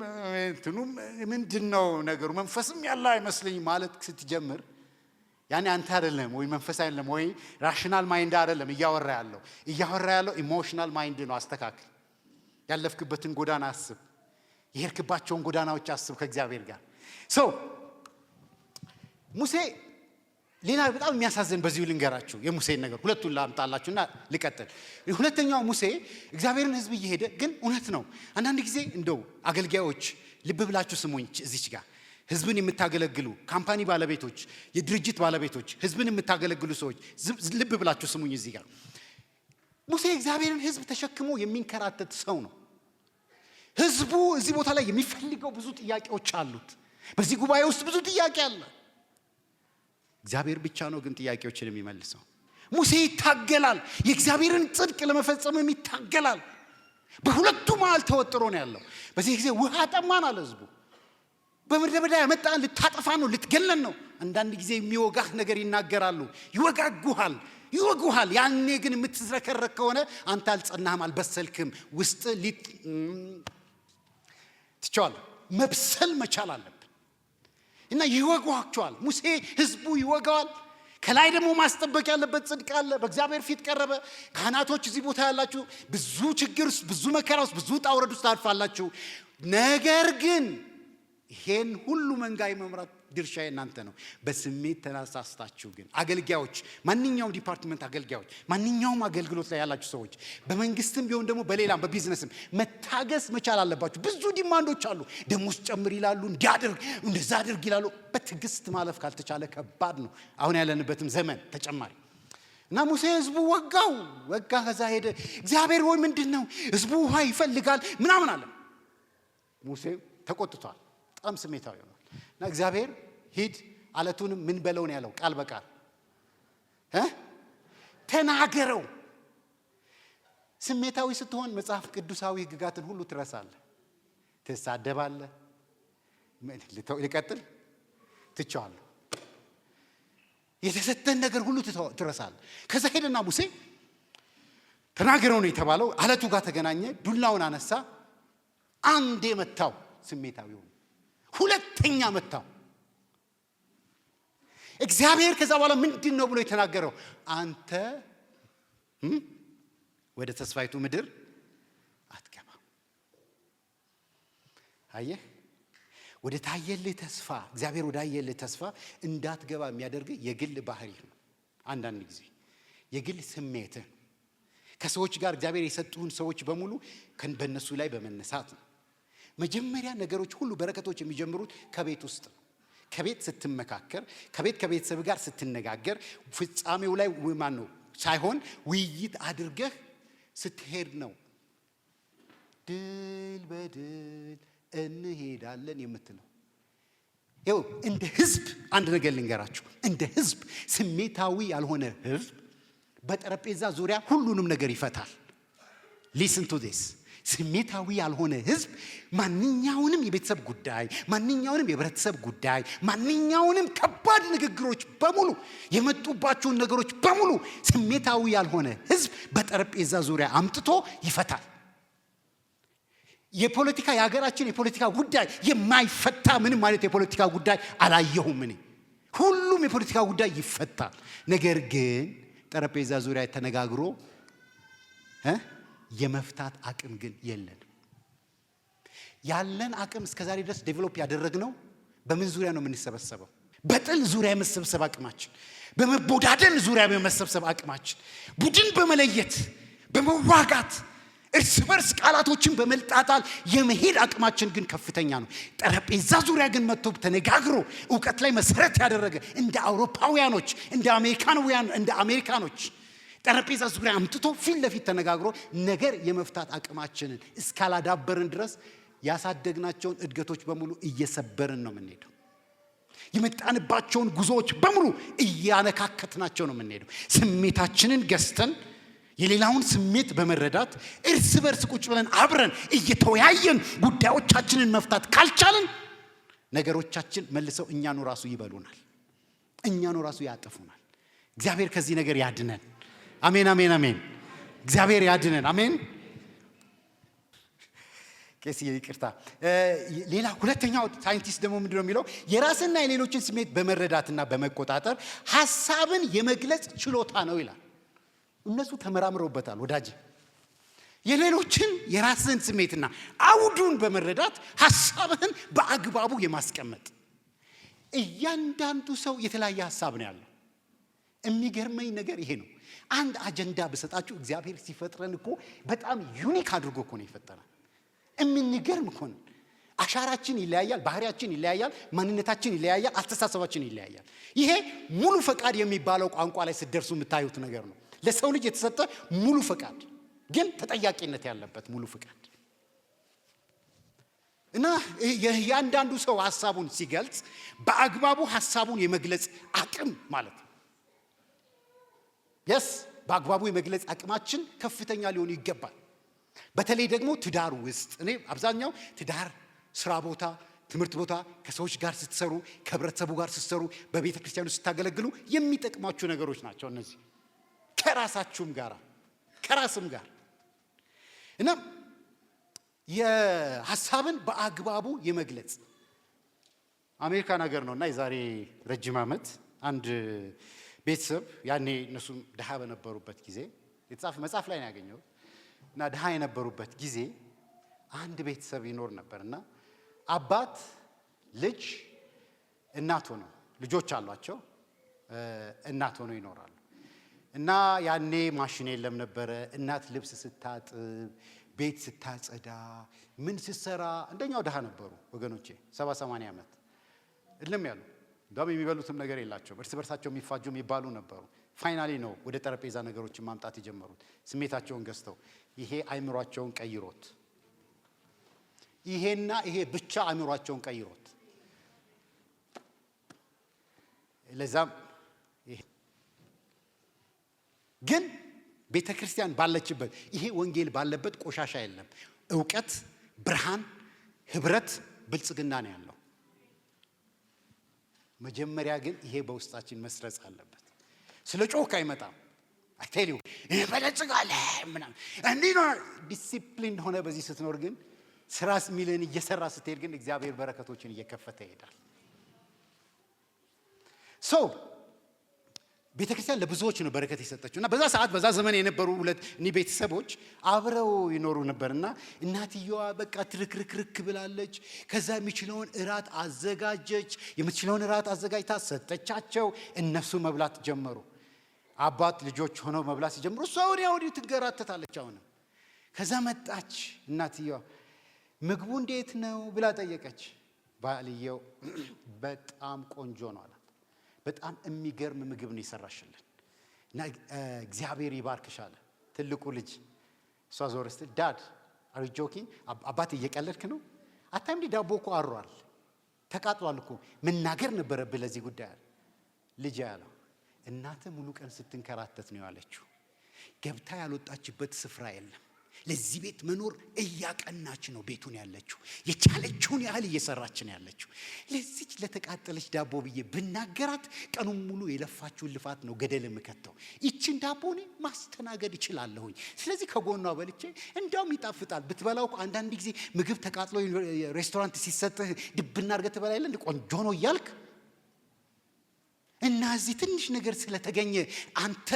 እንትኑም ምንድነው ነገሩ መንፈስም ያለ አይመስልኝ ማለት ስትጀምር ያኔ አንተ አይደለም ወይ መንፈስ አይደለም ወይ ራሽናል ማይንድ አይደለም እያወራ ያለው ኢሞሽናል ማይንድ ነው። አስተካክል። ያለፍክበትን ጎዳና አስብ፣ የሄድክባቸውን ጎዳናዎች አስብ ከእግዚአብሔር ጋር። ሙሴ ሌላ በጣም የሚያሳዝን በዚሁ ልንገራችሁ የሙሴን ነገር ሁለቱን ላምጣላችሁና ልቀጥል። ሁለተኛው ሙሴ እግዚአብሔርን ህዝብ እየሄደ ግን እውነት ነው አንዳንድ ጊዜ እንደው አገልጋዮች ልብ ብላችሁ ስሙኝ። እዚች ጋር ህዝብን የምታገለግሉ ካምፓኒ ባለቤቶች፣ የድርጅት ባለቤቶች፣ ህዝብን የምታገለግሉ ሰዎች ልብ ብላችሁ ስሙኝ። እዚህ ጋር ሙሴ እግዚአብሔርን ህዝብ ተሸክሞ የሚንከራተት ሰው ነው። ህዝቡ እዚህ ቦታ ላይ የሚፈልገው ብዙ ጥያቄዎች አሉት። በዚህ ጉባኤ ውስጥ ብዙ ጥያቄ አለ። እግዚአብሔር ብቻ ነው ግን ጥያቄዎችን የሚመልሰው። ሙሴ ይታገላል፣ የእግዚአብሔርን ጽድቅ ለመፈጸም ይታገላል። በሁለቱ መሃል ተወጥሮ ነው ያለው። በዚህ ጊዜ ውሃ ጠማን አለ ህዝቡ። በምድረ በዳ ያመጣን ልታጠፋ ነው፣ ልትገለን ነው። አንዳንድ ጊዜ የሚወጋህ ነገር ይናገራሉ፣ ይወጉሃል። ያኔ ግን የምትዝረከረክ ከሆነ አንተ አልጸናህም፣ አልበሰልክም። ውስጥ ትቸዋል። መብሰል መቻል አለብን እና ይወጓቸዋል። ሙሴ ህዝቡ ይወጋዋል። ከላይ ደግሞ ማስጠበቅ ያለበት ጽድቅ አለ። በእግዚአብሔር ፊት ቀረበ። ካህናቶች እዚህ ቦታ ያላችሁ ብዙ ችግር ውስጥ፣ ብዙ መከራ ውስጥ፣ ብዙ ጣውረድ ውስጥ ታልፋላችሁ። ነገር ግን ይሄን ሁሉ መንጋ የመምራት ድርሻ እናንተ ነው። በስሜት ተነሳስታችሁ ግን አገልጋዮች፣ ማንኛውም ዲፓርትመንት አገልጋዮች፣ ማንኛውም አገልግሎት ላይ ያላችሁ ሰዎች በመንግስትም ቢሆን ደግሞ በሌላም በቢዝነስም መታገስ መቻል አለባችሁ። ብዙ ዲማንዶች አሉ። ደሞዝ ጨምር ይላሉ፣ እንዲያደርግ እንደዛ አድርግ ይላሉ። በትዕግስት ማለፍ ካልተቻለ ከባድ ነው። አሁን ያለንበትም ዘመን ተጨማሪ እና ሙሴ ህዝቡ ወጋ። ከዛ ሄደ። እግዚአብሔር ሆይ ምንድነው? ህዝቡ ውሃ ይፈልጋል ምናምን አለ። ሙሴ ተቆጥቷል። በጣም ስሜታዊ ነው። እና እግዚአብሔር ሂድ አለቱንም ምን በለው ነው ያለው? ቃል በቃል ተናገረው። ስሜታዊ ስትሆን መጽሐፍ ቅዱሳዊ ህግጋትን ሁሉ ትረሳለህ፣ ትሳደባለህ። ልቀጥል ትቻለህ። የተሰጠን ነገር ሁሉ ትረሳለህ። ከዛ ሄደና ሙሴ ተናገረው ነው የተባለው። አለቱ ጋር ተገናኘ፣ ዱላውን አነሳ፣ አንዴ መታው። ስሜታዊ ሆነ። ሁለተኛ መታው። እግዚአብሔር ከዛ በኋላ ምንድን ነው ብሎ የተናገረው? አንተ ወደ ተስፋይቱ ምድር አትገባም። አየህ፣ ወደ ታየልህ ተስፋ እግዚአብሔር ወዳየልህ ተስፋ እንዳትገባ የሚያደርግ የግል ባህሪ ነው። አንዳንድ ጊዜ የግል ስሜት ከሰዎች ጋር እግዚአብሔር የሰጡህን ሰዎች በሙሉ በእነሱ ላይ በመነሳት ነው። መጀመሪያ ነገሮች ሁሉ በረከቶች የሚጀምሩት ከቤት ውስጥ ነው። ከቤት ስትመካከር፣ ከቤተሰብ ጋር ስትነጋገር፣ ፍጻሜው ላይ ማን ነው ሳይሆን ውይይት አድርገህ ስትሄድ ነው ድል በድል እንሄዳለን የምትለው። ይኸው እንደ ህዝብ አንድ ነገር ልንገራችሁ። እንደ ህዝብ ስሜታዊ ያልሆነ ህዝብ በጠረጴዛ ዙሪያ ሁሉንም ነገር ይፈታል። ሊስን ቱ ዲስ። ስሜታዊ ያልሆነ ህዝብ ማንኛውንም የቤተሰብ ጉዳይ፣ ማንኛውንም የህብረተሰብ ጉዳይ፣ ማንኛውንም ከባድ ንግግሮች በሙሉ የመጡባቸውን ነገሮች በሙሉ ስሜታዊ ያልሆነ ህዝብ በጠረጴዛ ዙሪያ አምጥቶ ይፈታል። የሀገራችን የፖለቲካ ጉዳይ የማይፈታ ምንም ማለት የፖለቲካ ጉዳይ አላየሁም እኔ። ሁሉም የፖለቲካ ጉዳይ ይፈታል። ነገር ግን ጠረጴዛ ዙሪያ ተነጋግሮ የመፍታት አቅም ግን የለንም። ያለን አቅም እስከዛሬ ድረስ ዴቨሎፕ ያደረግነው በምን ዙሪያ ነው የምንሰበሰበው? በጥል ዙሪያ የመሰብሰብ አቅማችን፣ በመቦዳደል ዙሪያ የመሰብሰብ አቅማችን፣ ቡድን በመለየት በመዋጋት እርስ በርስ ቃላቶችን በመልጣጣል የመሄድ አቅማችን ግን ከፍተኛ ነው። ጠረጴዛ ዙሪያ ግን መጥቶ ተነጋግሮ ዕውቀት ላይ መሰረት ያደረገ እንደ አውሮፓውያኖች እንደ አሜሪካኖች ጠረጴዛ ዙሪያ አምጥቶ ፊት ለፊት ተነጋግሮ ነገር የመፍታት አቅማችንን እስካላዳበርን ድረስ ያሳደግናቸውን እድገቶች በሙሉ እየሰበርን ነው የምንሄደው። የመጣንባቸውን ጉዞዎች በሙሉ እያነካከትናቸው ነው የምንሄደው። ስሜታችንን ገዝተን የሌላውን ስሜት በመረዳት እርስ በርስ ቁጭ ብለን አብረን እየተወያየን ጉዳዮቻችንን መፍታት ካልቻልን ነገሮቻችን መልሰው እኛኑ ራሱ ይበሉናል፣ እኛኑ ራሱ ያጠፉናል። እግዚአብሔር ከዚህ ነገር ያድነን። አሜን አሜን አሜን። እግዚአብሔር ያድነን። አሜን። ቄስ ይቅርታ። ሌላ ሁለተኛው ሳይንቲስት ደግሞ ምንድነው የሚለው? የራስና የሌሎችን ስሜት በመረዳትና በመቆጣጠር ሐሳብን የመግለጽ ችሎታ ነው ይላል። እነሱ ተመራምረውበታል ወዳጅ። የሌሎችን የራስን ስሜትና አውዱን በመረዳት ሐሳብህን በአግባቡ የማስቀመጥ። እያንዳንዱ ሰው የተለያየ ሐሳብ ነው ያለው። የሚገርመኝ ነገር ይሄ ነው። አንድ አጀንዳ በሰጣችሁ እግዚአብሔር ሲፈጥረን እኮ በጣም ዩኒክ አድርጎ እኮ ነው የፈጠረን። የሚገርም እኮ ነው። አሻራችን ይለያያል፣ ባህሪያችን ይለያያል፣ ማንነታችን ይለያያል፣ አስተሳሰባችን ይለያያል። ይሄ ሙሉ ፈቃድ የሚባለው ቋንቋ ላይ ስትደርሱ የምታዩት ነገር ነው። ለሰው ልጅ የተሰጠ ሙሉ ፈቃድ ግን ተጠያቂነት ያለበት ሙሉ ፈቃድ እና የእያንዳንዱ ሰው ሐሳቡን ሲገልጽ በአግባቡ ሐሳቡን የመግለጽ አቅም ማለት ነው። በአግባቡ የመግለጽ አቅማችን ከፍተኛ ሊሆን ይገባል። በተለይ ደግሞ ትዳር ውስጥ እኔ አብዛኛው ትዳር፣ ስራ ቦታ፣ ትምህርት ቦታ ከሰዎች ጋር ስትሰሩ፣ ከህብረተሰቡ ጋር ስትሰሩ፣ በቤተ ክርስቲያኑ ስታገለግሉ የሚጠቅማችሁ ነገሮች ናቸው እነዚህ። ከራሳችሁም ጋር ከራስም ጋር እና የሐሳብን በአግባቡ የመግለጽ አሜሪካን ሀገር ነውና የዛሬ ረጅም ዓመት አንድ ቤተሰብ ያኔ እነሱም ድሃ በነበሩበት ጊዜ የተጻፈ መጽሐፍ ላይ ነው ያገኘው እና ድሃ የነበሩበት ጊዜ አንድ ቤተሰብ ይኖር ነበርና አባት፣ ልጅ፣ እናት ሆነው ልጆች አሏቸው እናት ሆነው ይኖራሉ። እና ያኔ ማሽን የለም ነበረ። እናት ልብስ ስታጥብ፣ ቤት ስታጸዳ፣ ምን ስትሰራ እንደኛው ድሃ ነበሩ ወገኖቼ። 70-80 ዓመት እልም ያሉ እንደውም የሚበሉትም ነገር የላቸውም። እርስ በርሳቸው የሚፋጁም ይባሉ ነበሩ። ፋይናሊ ነው ወደ ጠረጴዛ ነገሮችን ማምጣት የጀመሩት። ስሜታቸውን ገዝተው ይሄ አይምሯቸውን ቀይሮት፣ ይሄና ይሄ ብቻ አይምሯቸውን ቀይሮት ለዛም ግን ቤተክርስቲያን ባለችበት ይሄ ወንጌል ባለበት ቆሻሻ የለም። ዕውቀት፣ ብርሃን፣ ህብረት፣ ብልጽግና ነው ያለው። መጀመሪያ ግን ይሄ በውስጣችን መስረጽ አለበት። ስለ ጮክ አይመጣም። አይቴሊው በለጽጋለህ ምናምን እንዲህ ነው። ዲሲፕሊን ሆነ በዚህ ስትኖር ግን ስራስ ሚልን እየሰራ ስትሄድ ግን እግዚአብሔር በረከቶችን እየከፈተ ይሄዳል። ቤተክርስቲያን ለብዙዎች ነው በረከት የሰጠችው እና በዛ ሰዓት በዛ ዘመን የነበሩ ሁለት ቤተሰቦች አብረው ይኖሩ ነበርና እናትየዋ በቃ ትርክርክርክ ብላለች። ከዛ የምትችለውን እራት አዘጋጅታ ሰጠቻቸው። እነሱ መብላት ጀመሩ። አባት ልጆች ሆነው መብላት ሲጀምሩ እሷ ወዲያው ትገራተታለች። አሁንም ከዛ መጣች እናትየዋ ምግቡ እንዴት ነው ብላ ጠየቀች። ባልየው በጣም ቆንጆ ነው አላት። በጣም የሚገርም ምግብ ነው የሰራሽልን እና እግዚአብሔር ይባርክሽ አለ። ትልቁ ልጅ እሷ ዞር ስትል ዳድ አር ዩ ጆኪንግ? አባት እየቀለድክ ነው? አታይም እንዴ ዳቦ እኮ አሯል ተቃጥሏል እኮ መናገር ነበረብህ ለዚህ ጉዳይ። ልጅ ያለው እናተ ሙሉ ቀን ስትንከራተት ነው ያለችው። ገብታ ያልወጣችበት ስፍራ የለም። ለዚህ ቤት መኖር እያቀናች ነው ቤቱን ያለችው። የቻለችውን ያህል እየሰራች ነው ያለችው። ለዚህ ለተቃጠለች ዳቦ ብዬ ብናገራት ቀኑን ሙሉ የለፋችውን ልፋት ነው ገደል የምከተው። ይችን ዳቦ እኔ ማስተናገድ እችላለሁኝ። ስለዚህ ከጎኗ በልቼ እንዲያውም ይጣፍጣል። ብትበላው አንዳንድ ጊዜ ምግብ ተቃጥሎ ሬስቶራንት ሲሰጥህ ድብና አድርገህ ትበላለህ እንደ ቆንጆ ነው እያልክ እና እዚህ ትንሽ ነገር ስለተገኘ አንተ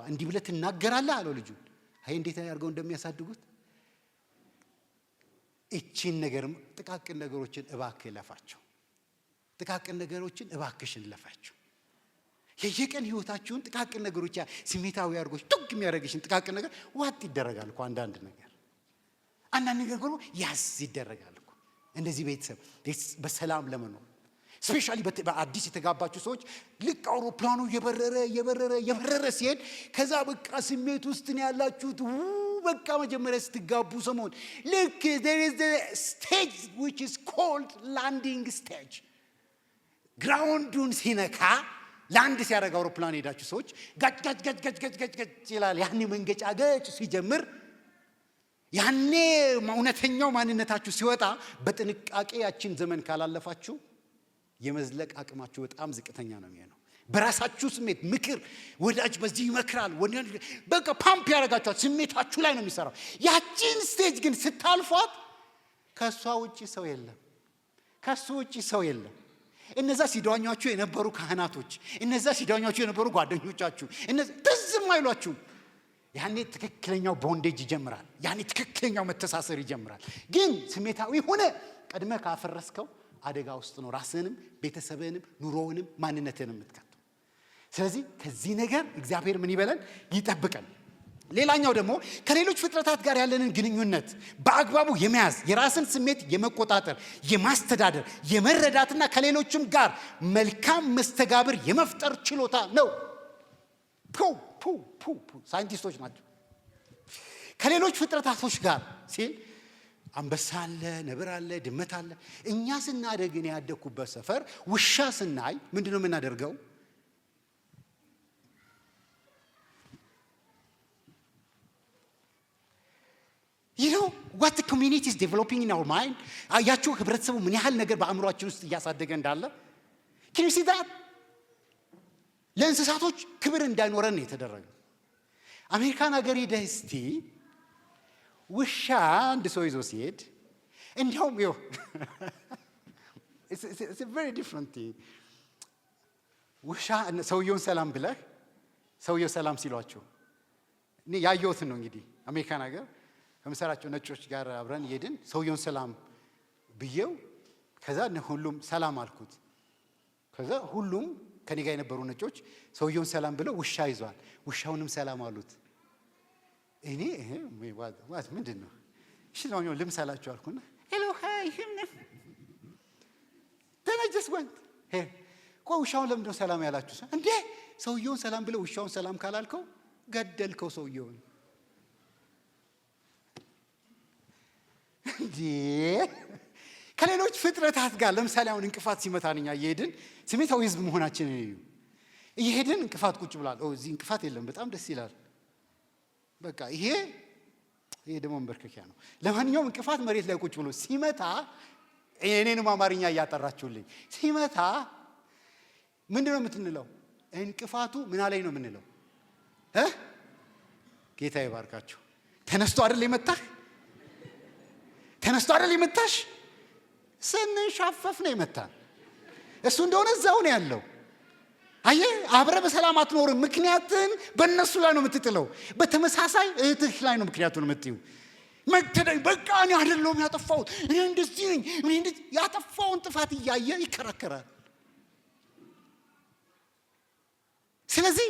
እንዲህ ብለህ ትናገራለህ አለው ልጁ። አይ እንዴት ያርገው እንደሚያሳድጉት እቺን ነገርም ጥቃቅን ነገሮችን እባክህ ለፋቸው። ጥቃቅን ነገሮችን እባክሽን ለፋቸው። የየቀን ህይወታችሁን ጥቃቅን ነገሮች ስሜታዊ አድርጎች ጥግ የሚያደርግሽን ጥቃቅን ነገር ዋጥ ይደረጋል እኮ አንዳንድ ነገር ሁሉ ያስ ይደረጋል እኮ እንደዚህ ቤተሰብ በሰላም ለመኖር ስፔሻሊ በአዲስ የተጋባችሁ ሰዎች ልክ አውሮፕላኑ የበረረ ሲሄድ ከዛ በቃ ስሜት ውስጥ ነው ያላችሁት። በቃ መጀመሪያ ስትጋቡ ሰሞን ልክ there is the stage which is called landing stage ግራውንዱን ሲነካ ላንድ ሲያደርግ አውሮፕላን ሄዳችሁ ሰዎች ጋጭ ይላል። ያኔ መንገጫገጭ ሲጀምር ያኔ እውነተኛው ማንነታችሁ ሲወጣ በጥንቃቄ ያችን ዘመን ካላለፋችሁ የመዝለቅ አቅማችሁ በጣም ዝቅተኛ ነው የሚሆነው። በራሳችሁ ስሜት ምክር ወዳጅ በዚህ ይመክራል በቃ ፓምፕ ያደርጋችኋል። ስሜታችሁ ላይ ነው የሚሰራው። ያቺን ስቴጅ ግን ስታልፏት ከሷ ውጪ ሰው የለም። እነዛ ሲዳኛችሁ የነበሩ ካህናቶች፣ እነዛ ሲዳኛችሁ የነበሩ ጓደኞቻችሁ እነዛ ትዝም አይሏችሁም። ያኔ ትክክለኛው ቦንዴጅ ይጀምራል። ያኔ ትክክለኛው መተሳሰር ይጀምራል። ግን ስሜታዊ ሆነ ቀድመ ካፈረስከው አደጋ ውስጥ ነው ራስህንም ቤተሰብህንም ኑሮውንም ማንነትህንም የምትከተው። ስለዚህ ከዚህ ነገር እግዚአብሔር ምን ይበለን ይጠብቀን። ሌላኛው ደግሞ ከሌሎች ፍጥረታት ጋር ያለንን ግንኙነት በአግባቡ የመያዝ የራስን ስሜት የመቆጣጠር የማስተዳደር የመረዳትና ከሌሎችም ጋር መልካም መስተጋብር የመፍጠር ችሎታ ነው። ሳይንቲስቶች ናቸው። ከሌሎች ፍጥረታቶች ጋር ሲል አንበሳ አለ፣ ነብር አለ፣ ድመት አለ። እኛ ስናደግ እኔ ያደኩበት ሰፈር ውሻ ስናይ ምንድነው የምናደርገው? you know what the community is developing in our mind አያችሁ ህብረተሰቡ ምን ያህል ነገር በአእምሮአችን ውስጥ እያሳደገ እንዳለ can you see that? ለእንስሳቶች ክብር እንዳይኖረን ነው የተደረገው። አሜሪካን ሀገር ሄደህ እስቲ ውሻ አንድ ሰው ይዞ ሲሄድ እንዲያውም it's a very different thing። ውሻ ሰውየውን ሰላም ብለህ ሰውየው ሰላም ሲሏቸው እኔ ያየሁትን ነው እንግዲህ አሜሪካን ሀገር ከምሰራቸው ነጮች ጋር አብረን ሄድን። ሰውየውን ሰላም ብየው ከዛ ሁሉም ሰላም አልኩት። ከዛ ሁሉም ከኔ ጋር የነበሩ ነጮች ሰውየውን ሰላም ብለው ውሻ ይዟል። ውሻውንም ሰላም አሉት። እኔ ዋት ምንድነው? እሺ ነው ልምሰላችሁ አልኩና hello hi then I just went hey ውሻውን ለምንድነው ሰላም ያላችሁ? እንዴ ሰውየውን ሰላም ብለው ውሻውን ሰላም ካላልከው ገደልከው ሰውየውን። እንዴ ከሌሎች ፍጥረታት ጋር ለምሳሌ አሁን እንቅፋት ሲመታንኛ እየሄድን ስሜታዊ ህዝብ መሆናችንን እዩ። እየሄድን እንቅፋት ቁጭ ብሏል። እዚህ እንቅፋት የለም፣ በጣም ደስ ይላል። በቃ ይሄ ደግሞ መንበርከኪያ ነው። ለማንኛውም እንቅፋት መሬት ላይ ቁጭ ብሎ ሲመታ እኔንም አማርኛ እያጠራችሁልኝ ሲመታ ምንድነው የምትንለው? እንቅፋቱ ምን አለኝ ነው የምንለው? ጌታ ይባርካችሁ። ተነስቶ አይደል የመታህ? ተነስቶ አይደል የመታሽ? ስንሻፈፍ ነው የመታን። እሱ እንደሆነ እዛው ነው ያለው። አየህ አብረ በሰላም አትኖርም። ምክንያትን በእነሱ ላይ ነው የምትጥለው። በተመሳሳይ እህትህ ላይ ነው ምክንያቱን የምትይው። መተደይ በቃ እኔ አይደለሁም ያጠፋሁት እኔ እንደዚህ ነኝ እኔ እንደዚህ ያጠፋውን ጥፋት እያየ ይከራከራል። ስለዚህ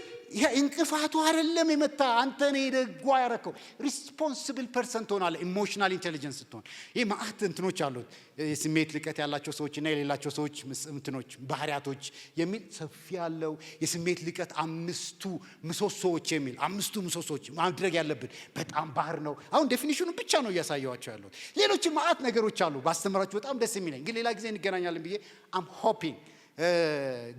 እንቅፋቱ አይደለም የመታ አንተ ነህ ደጓ ያረከው። ሪስፖንሲብል ፐርሰን ትሆናለህ ኢሞሽናል ኢንቴሊጀንስ ስትሆን። ይሄ ማአት እንትኖች አሉት የስሜት ልቀት ያላቸው ሰዎችና የሌላቸው ሰዎች እንትኖች ባህሪያቶች የሚል ሰፊ ያለው የስሜት ልቀት አምስቱ ምሰሶዎች የሚል አምስቱ ምሰሶዎች ማድረግ ያለብን በጣም ባህር ነው። አሁን ዴፊኒሽኑ ብቻ ነው እያሳየዋቸው ያለው። ሌሎችም ማአት ነገሮች አሉ ባስተምራችሁ በጣም ደስ የሚለኝ ግን ሌላ ጊዜ እንገናኛለን ብዬ አም ሆፒንግ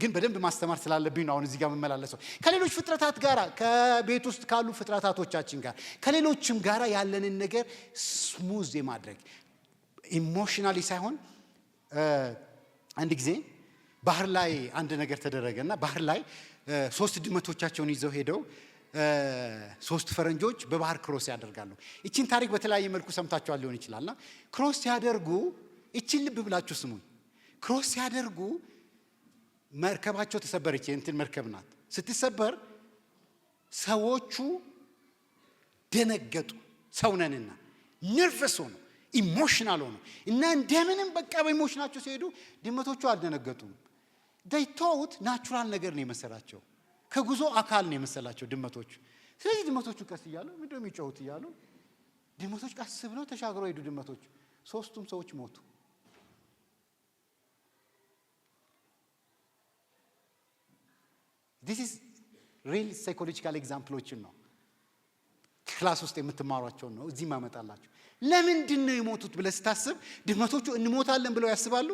ግን በደንብ ማስተማር ስላለብኝ ነው አሁን እዚህ ጋር መመላለሰው። ከሌሎች ፍጥረታት ጋር ከቤት ውስጥ ካሉ ፍጥረታቶቻችን ጋር ከሌሎችም ጋር ያለንን ነገር ስሙዝ የማድረግ ኢሞሽናሊ ሳይሆን አንድ ጊዜ ባህር ላይ አንድ ነገር ተደረገና ባህር ላይ 3 ድመቶቻቸውን ይዘው ሄደው 3 ፈረንጆች በባህር ክሮስ ያደርጋሉ። እቺን ታሪክ በተለያየ መልኩ ሰምታችኋል ሊሆን ይችላልና ክሮስ ሲያደርጉ እቺን ልብ ብላችሁ ስሙኝ። ክሮስ ሲያደርጉ መርከባቸው ተሰበረች። እንትን መርከብ ናት። ስትሰበር ሰዎቹ ደነገጡ። ሰውነንና ነርቨስ ሆኑ፣ ኢሞሽናል ሆኑ እና እንደምንም በቃ በኢሞሽናቸው ሲሄዱ ድመቶቹ አልደነገጡም። they thought ናቹራል ነገር ነው የመሰላቸው። ከጉዞ አካል ነው የመሰላቸው ድመቶቹ። ስለዚህ ድመቶቹ ቀስ እያሉ ምንድነው የሚጮሁት እያሉ ድመቶች ቀስ ብለው ተሻግረው ሄዱ። ድመቶቹ 3ቱም ሰዎች ሞቱ። this is real psychological exampleዎችን ነው ክላስ ውስጥ የምትማሯቸው ነው እዚህ ማመጣላችሁ። ለምንድን ነው የሞቱት ብለህ ስታስብ ድመቶቹ እንሞታለን ብለው ያስባሉ?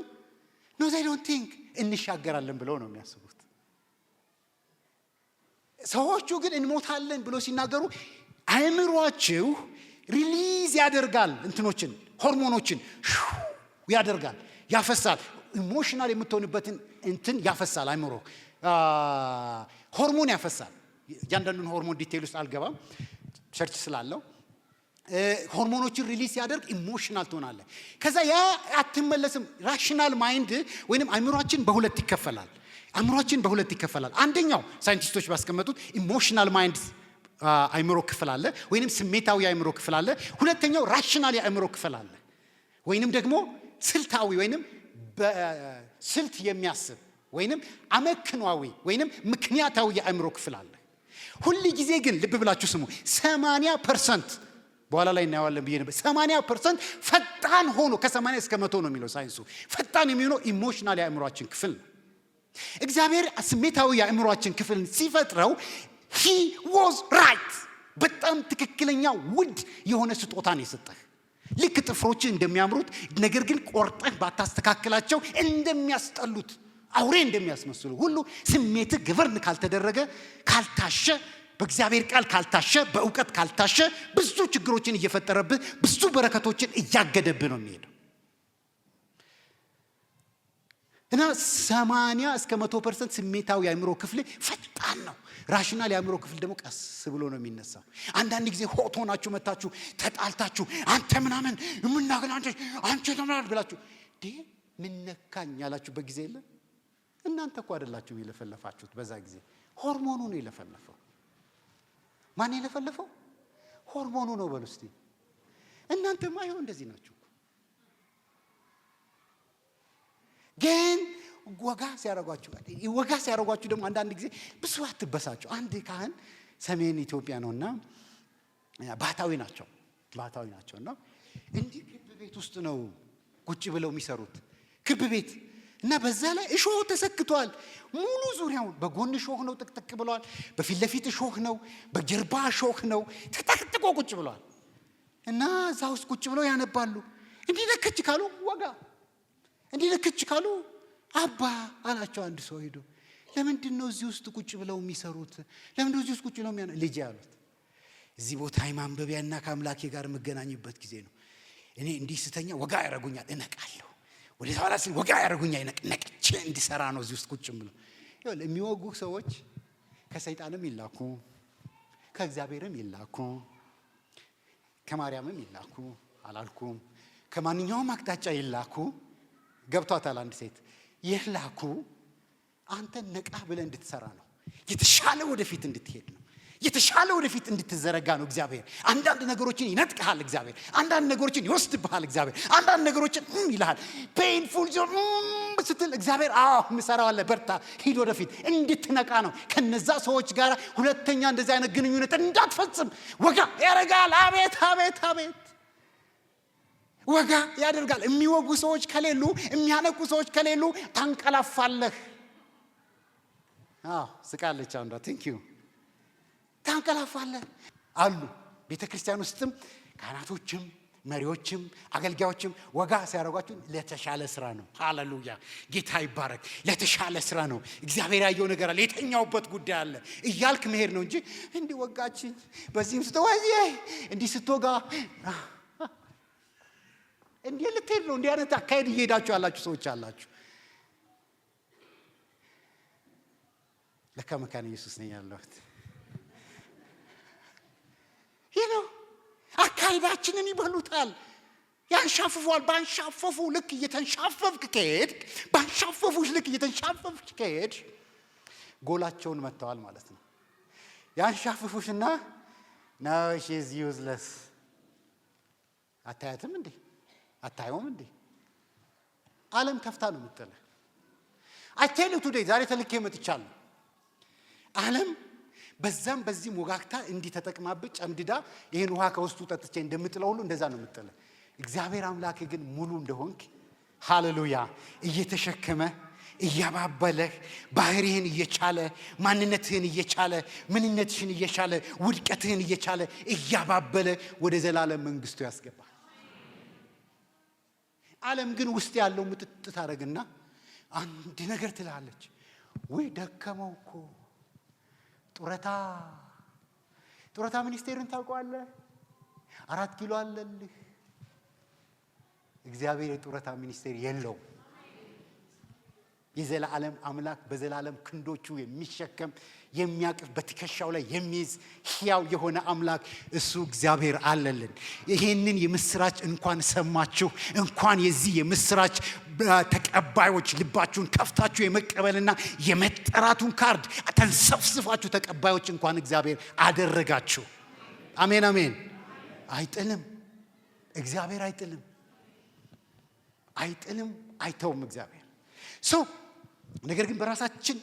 no they don't think እንሻገራለን ብለው ነው የሚያስቡት። ሰዎቹ ግን እንሞታለን ብለው ሲናገሩ አእምሮአቸው ሪሊዝ ያደርጋል እንትኖችን ሆርሞኖችን ያደርጋል ያፈሳል። ኢሞሽናል የምትሆንበትን እንትን ያፈሳል አእምሮ ሆርሞን ያፈሳል። ያንዳንዱን ሆርሞን ዲቴል ውስጥ አልገባም ቸርች ስላለው ሆርሞኖችን ሪሊዝ ያደርግ ኢሞሽናል ትሆናለህ። ከዛ ያ አትመለስም። ራሽናል ማይንድ ወይንም አእምሮአችን በሁለት ይከፈላል። አእምሮአችን በሁለት ይከፈላል። አንደኛው ሳይንቲስቶች ባስቀመጡት ኢሞሽናል ማይንድ አእምሮ ክፍል አለ ወይንም ስሜታዊ አእምሮ ክፍል አለ። ሁለተኛው ራሽናል አእምሮ ክፍል አለ ወይንም ደግሞ ስልታዊ ወይንም በስልት የሚያስብ ወይንም አመክኗዊ ወይንም ምክንያታዊ የአእምሮ ክፍል አለ። ሁሉ ጊዜ ግን ልብ ብላችሁ ስሙ 80% በኋላ ላይ እናያለን ብዬ ነበር 80% ፈጣን ሆኖ ከ80 እስከ 100 ነው የሚለው ሳይንሱ። ፈጣን የሚሆነው ኢሞሽናል የአእምሮአችን ክፍል ነው። እግዚአብሔር ስሜታዊ የአእምሮአችን ክፍል ሲፈጥረው he was right በጣም ትክክለኛ ውድ የሆነ ስጦታ ነው የሰጠህ። ልክ ጥፍሮች እንደሚያምሩት ነገር ግን ቆርጠህ ባታስተካክላቸው እንደሚያስጠሉት አውሬ እንደሚያስመስሉ ሁሉ ስሜትህ ገቨርን ካልተደረገ ካልታሸ በእግዚአብሔር ቃል ካልታሸ በእውቀት ካልታሸ ብዙ ችግሮችን እየፈጠረብህ ብዙ በረከቶችን እያገደብህ ነው የሚሄደው። እና 80 እስከ 100% ስሜታዊ የአእምሮ ክፍል ፈጣን ነው። ራሽናል የአእምሮ ክፍል ደግሞ ቀስ ብሎ ነው የሚነሳው። አንዳንድ ጊዜ ሆቶ ናችሁ መታችሁ ተጣልታችሁ አንተ ምናምን ምናገር አንተ ተምራል ብላችሁ ምን ነካኝ ያላችሁበት ጊዜ የለም? እናንተ እኮ አይደላችሁ የለፈለፋችሁት። በዛ ጊዜ ሆርሞኑ ነው የለፈለፈው። ማን የለፈለፈው? ሆርሞኑ ነው። በሉ እስቲ እናንተማ ይሁን እንደዚህ ናችሁ። ግን ወጋ ሲያረጓችሁ ደግሞ አንዳንድ ጊዜ ብዙ አትበሳችሁ። አንድ ካህን ሰሜን ኢትዮጵያ ነውና ባህታዊ ናቸውና እንዲህ ክብ ቤት ውስጥ ነው ቁጭ ብለው የሚሰሩት ክብ ቤት እና በዛ ላይ እሾህ ተሰክቷል። ሙሉ ዙሪያው በጎን እሾህ ነው ጥቅጥቅ ብሏል። በፊት ለፊት እሾህ ነው፣ በጀርባ እሾህ ነው። ተጠቅጥቆ ቁጭ ብሏል። እና እዛ ውስጥ ቁጭ ብለው ያነባሉ። እንዲህ ለከች ካሉ ወጋ እንዲህ ለከች ካሉ አባ አላቸው። አንድ ሰው ሄዶ ለምንድን ነው እዚህ ውስጥ ቁጭ ብለው የሚሰሩት? ለምንድን ነው እዚህ ውስጥ ቁጭ ብለው ልጅ ያሉት? እዚህ ቦታ ማንበቢያና ከአምላኬ ጋር የምገናኝበት ጊዜ ነው። እኔ እንዲህ ስተኛ ወጋ ያረጉኛል፣ እነቃለሁ። ወደ ኋላ ሲል ወጋ ያረጉኛል፣ ነቅቼ እንዲሰራ ነው እዚህ ውስጥ ቁጭ ብለው። ይኸውልህ የሚወጉ ሰዎች ከሰይጣንም ይላኩ ከእግዚአብሔርም ይላኩ ከማርያምም ይላኩ አላልኩም፣ ከማንኛውም አቅጣጫ ይላኩ። ገብቷታል አንድ ሴት ይላኩ አንተ ነቃ ብለህ እንድትሰራ ነው። የተሻለ ወደፊት እንድትሄድ ነው። የተሻለ ወደፊት እንድትዘረጋ ነው እግዚአብሔር። አንዳንድ ነገሮችን ይነጥቅሃል እግዚአብሔር። አንዳንድ ነገሮችን ይወስድብሃል እግዚአብሔር። አንዳንድ ነገሮችን ይልሃል። ፔንፉል ስትል እግዚአብሔር ምሰራዋለ በርታ ሂድ ወደፊት እንድትነቃ ነው። ከነዛ ሰዎች ጋር ሁለተኛ እንደዚህ አይነት ግንኙነት እንዳትፈጽም ወጋ ያደርጋል። አቤት አቤት አቤት ወጋ ያደርጋል። የሚወጉ ሰዎች ከሌሉ፣ የሚያነቁ ሰዎች ከሌሉ ታንቀላፋለህ። ስቃለች አንዷ ቴንኪዩ። ታንቀላፋለህ አሉ። ቤተክርስቲያን ውስጥም ካህናቶችም መሪዎችም አገልጋዮችም ወጋ ሲያደርጓችሁ ለተሻለ ስራ ነው። ሃሌሉያ ጌታ ይባረክ። ለተሻለ ስራ ነው። እግዚአብሔር ያየው ነገር አለ፣ የተኛውበት ጉዳይ አለ እያልክ መሄድ ነው እንጂ እንዲህ ወጋችኝ በዚህም ስትወይ እንዲህ ስትወጋ እንዲህ ልትሄድ ነው። እንዲህ አይነት አካሄድ እየሄዳችሁ ያላችሁ ሰዎች አላችሁ። ለካ መካነ ኢየሱስ ነኝ ያለሁት አካሄዳችንን ይበሉታል፣ ያንሻፍፏል። ባንሻፈፉ ልክ እየተንሻፈፍክ ከሄድክ፣ ባንሻፈፉሽ ልክ እየተንሻፈፍክ ከሄድሽ ጎላቸውን መጥተዋል ማለት ነው። ያንሻፍፉሽና now she is useless አታያትም እንዴ? አታየውም እንዴ? ዓለም ከፍታ ነው የምትጥልህ። I tell you today ዛሬ ተልኬ መጥቻለሁ። ዓለም በዛም በዚህም ወጋግታ እንዲህ ተጠቅማብህ ጨምድዳ ይሄን ውሃ ከውስጡ ጠጥቼ እንደምጥለው ሁሉ እንደዛ ነው የምትጥልህ። እግዚአብሔር አምላክ ግን ሙሉ እንደሆንክ ሃሌሉያ እየተሸከመ እያባበለህ ባህሪህን እየቻለ ማንነትህን እየቻለ ምንነትሽን እየቻለ ውድቀትህን እየቻለ እያባበለ ወደ ዘላለም መንግስቱ ያስገባል። ዓለም ግን ውስጥ ያለው ምጥጥ ታረግና አንድ ነገር ትላለች። ወይ ደከመው እኮ ጡረታ ሚኒስቴርን ታውቀዋለህ? 4 ኪሎ አለልህ። እግዚአብሔር የጡረታ ሚኒስቴር የለው። የዘላለም አምላክ በዘላለም ክንዶቹ የሚሸከም የሚያቅፍ በትከሻው ላይ የሚይዝ ሕያው የሆነ አምላክ እሱ እግዚአብሔር አለልን። ይሄንን የምስራች እንኳን ሰማችሁ፣ እንኳን የዚህ የምስራች ተቀባዮች ልባችሁን ከፍታችሁ የመቀበልና የመጠራቱን ካርድ ተንሰፍስፋችሁ ተቀባዮች እንኳን እግዚአብሔር አደረጋችሁ። አሜን አሜን። አይጥልም እግዚአብሔር፣ አይጥልም አይተውም እግዚአብሔር። ነገር ግን በራሳችን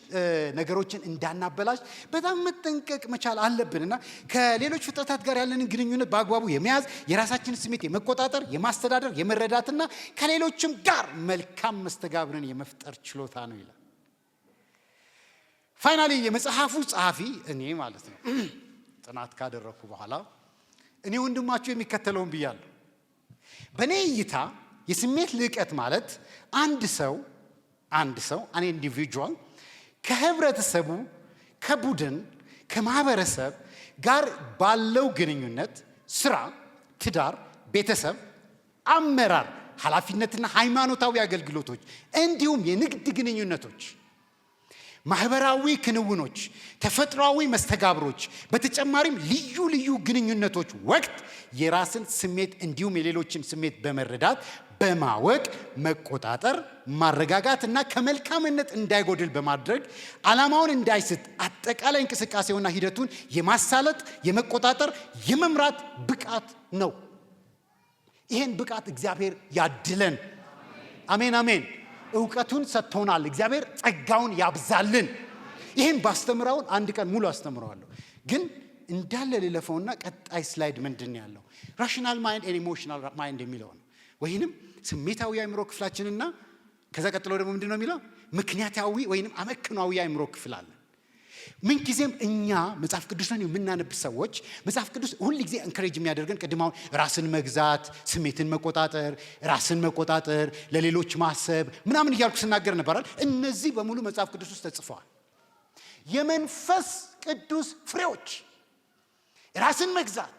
ነገሮችን እንዳናበላሽ በጣም መጠንቀቅ መቻል አለብንና ከሌሎች ፍጥረታት ጋር ያለንን ግንኙነት በአግባቡ የመያዝ የራሳችንን ስሜት የመቆጣጠር የማስተዳደር የመረዳትና ከሌሎችም ጋር መልካም መስተጋብርን የመፍጠር ችሎታ ነው ይላል። ፋይናሊ የመጽሐፉ ጸሐፊ እኔ ማለት ነው ጥናት ካደረኩ በኋላ እኔ ወንድማችሁ የሚከተለውን ብያለሁ። በእኔ እይታ የስሜት ልዕቀት ማለት አንድ ሰው an individual ከህብረተሰቡ ከቡድን ከማህበረሰብ ጋር ባለው ግንኙነት ስራ፣ ትዳር፣ ቤተሰብ፣ አመራር፣ ኃላፊነትና ሃይማኖታዊ አገልግሎቶች እንዲሁም የንግድ ግንኙነቶች፣ ማህበራዊ ክንውኖች፣ ተፈጥሯዊ መስተጋብሮች በተጨማሪም ልዩ ልዩ ግንኙነቶች ወቅት የራስን ስሜት እንዲሁም የሌሎችን ስሜት በመረዳት በማወቅ መቆጣጠር፣ ማረጋጋትና ከመልካምነት እንዳይጎድል በማድረግ ዓላማውን እንዳይስት አጠቃላይ እንቅስቃሴውና ሂደቱን የማሳለጥ የመቆጣጠር የመምራት ብቃት ነው። ይሄን ብቃት እግዚአብሔር ያድለን። አሜን አሜን። ዕውቀቱን ሰጥቶናል። እግዚአብሔር ጸጋውን ያብዛልን። ይሄን ባስተምራውን አንድ ቀን ሙሉ አስተምራለሁ፣ ግን እንዳለ ለለፈውና ቀጣይ ስላይድ ምንድን ያለው ራሽናል ማይንድ ኤንድ ኢሞሽናል ማይንድ የሚለው ነው። ወይንም ስሜታዊ አእምሮ ክፍላችንና ከዛ ቀጥሎ ደግሞ ምንድነው የሚለው ምክንያታዊ ወይንም አመክኗዊ አእምሮ ክፍል አለ። ምን ጊዜም እኛ መጽሐፍ ቅዱስን የምናነብ ሰዎች መጽሐፍ ቅዱስ ሁሉ ጊዜ ኢንከሬጅ የሚያደርገን ቀድማው ራስን መግዛት፣ ስሜትን መቆጣጠር፣ ራስን መቆጣጠር፣ ለሌሎች ማሰብ ምናምን እያልኩ ስናገር ነበራል። እነዚህ በሙሉ መጽሐፍ ቅዱስ ውስጥ ተጽፈዋል። የመንፈስ ቅዱስ ፍሬዎች ራስን መግዛት፣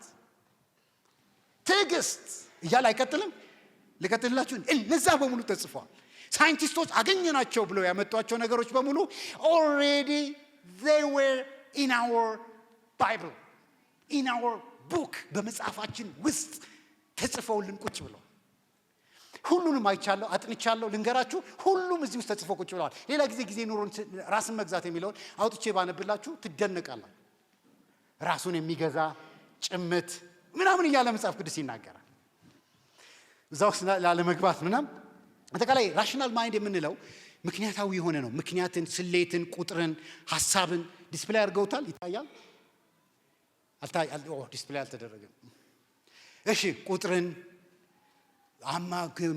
ትዕግስት እያለ አይቀጥልም። ልቀጥላችሁ፣ እነዛ በሙሉ ተጽፈዋል። ሳይንቲስቶች አገኘናቸው ብለው ያመጧቸው ነገሮች በሙሉ already they were in our Bible, in our book በመጽሐፋችን ውስጥ ተጽፈውልን ቁጭ ብለው ሁሉንም አይቻለሁ፣ አጥንቻለሁ። ልንገራችሁ ሁሉም እዚህ ውስጥ ተጽፎ ቁጭ ብለዋል። ሌላ ጊዜ ኑሮን ራስን መግዛት የሚለውን አውጥቼ ባነብላችሁ ትደነቃላችሁ። ራሱን የሚገዛ ጭምት ምናምን እያለ መጽሐፍ ቅዱስ ይናገራል። እዛ ውስጥ ላለመግባት ምናምን አጠቃላይ ራሽናል ማይንድ የምንለው ምክንያታዊ የሆነ ነው። ምክንያትን፣ ስሌትን፣ ቁጥርን፣ ሐሳብን ዲስፕሌይ አድርገውታል። ይታያል ዲስፕሌይ አልተደረገም። እሺ ቁጥርን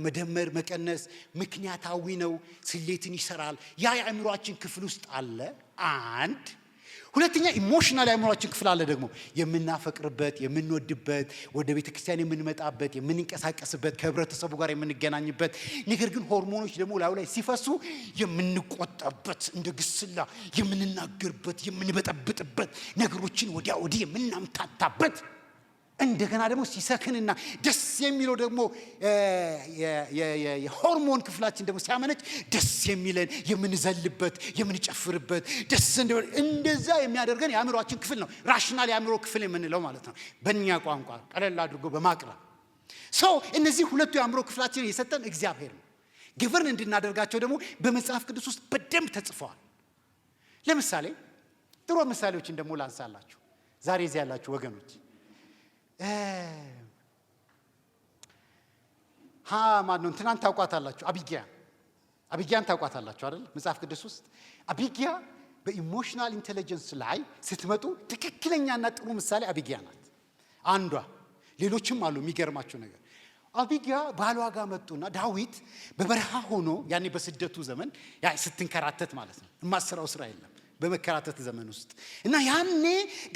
መደመር፣ መቀነስ ምክንያታዊ ነው። ስሌትን ይሰራል። ያ የአእምሮአችን ክፍል ውስጥ አለ። አንድ ሁለተኛ ኢሞሽናል የአእምሮአችን ክፍል አለ ደግሞ የምናፈቅርበት፣ የምንወድበት፣ ወደ ቤተ ክርስቲያን የምንመጣበት፣ የምንንቀሳቀስበት፣ ከህብረተሰቡ ጋር የምንገናኝበት፣ ነገር ግን ሆርሞኖች ደግሞ ላይ ሲፈሱ የምንቆጣበት፣ እንደ ግስላ የምንናገርበት፣ የምንበጠብጥበት፣ ነገሮችን ወዲያ ወዲህ የምናምታታበት፣ እንደገና ደግሞ ሲሰክንና ደስ የሚለው ደግሞ የሆርሞን ክፍላችን ደግሞ ሲያመነጭ ደስ የሚለን የምንዘልበት፣ የምንጨፍርበት፣ ደስ እንደዛ የሚያደርገን የአእምሮአችን ክፍል ነው። ራሽናል የአእምሮ ክፍል የምንለው ማለት ነው በእኛ ቋንቋ ቀለል አድርጎ በማቅረብ ሰው። እነዚህ ሁለቱ የአእምሮ ክፍላችን የሰጠን እግዚአብሔር ነው። ግብርን እንድናደርጋቸው ደግሞ በመጽሐፍ ቅዱስ ውስጥ በደንብ ተጽፈዋል። ለምሳሌ ጥሩ ምሳሌዎችን ደግሞ ላንሳላችሁ ዛሬ እዚህ ያላችሁ ወገኖች። ማነው ትናንት ታውቋታላችሁ? አቢጊያን ታውቋታላችሁ አይደል? መጽሐፍ ቅዱስ ውስጥ አቢጊያ በኢሞሽናል ኢንተለጀንስ ላይ ስትመጡ ትክክለኛና ጥሩ ምሳሌ አቢጊያ ናት አንዷ። ሌሎችም አሉ። የሚገርማችሁ ነገር አቢጊያ ባሏ ጋር መጡና ዳዊት በበረሃ ሆኖ ያኔ በስደቱ ዘመን ስትንከራተት ማለት ነው። የማስራው ስራ የለም በመከራተት ዘመን ውስጥ እና ያኔ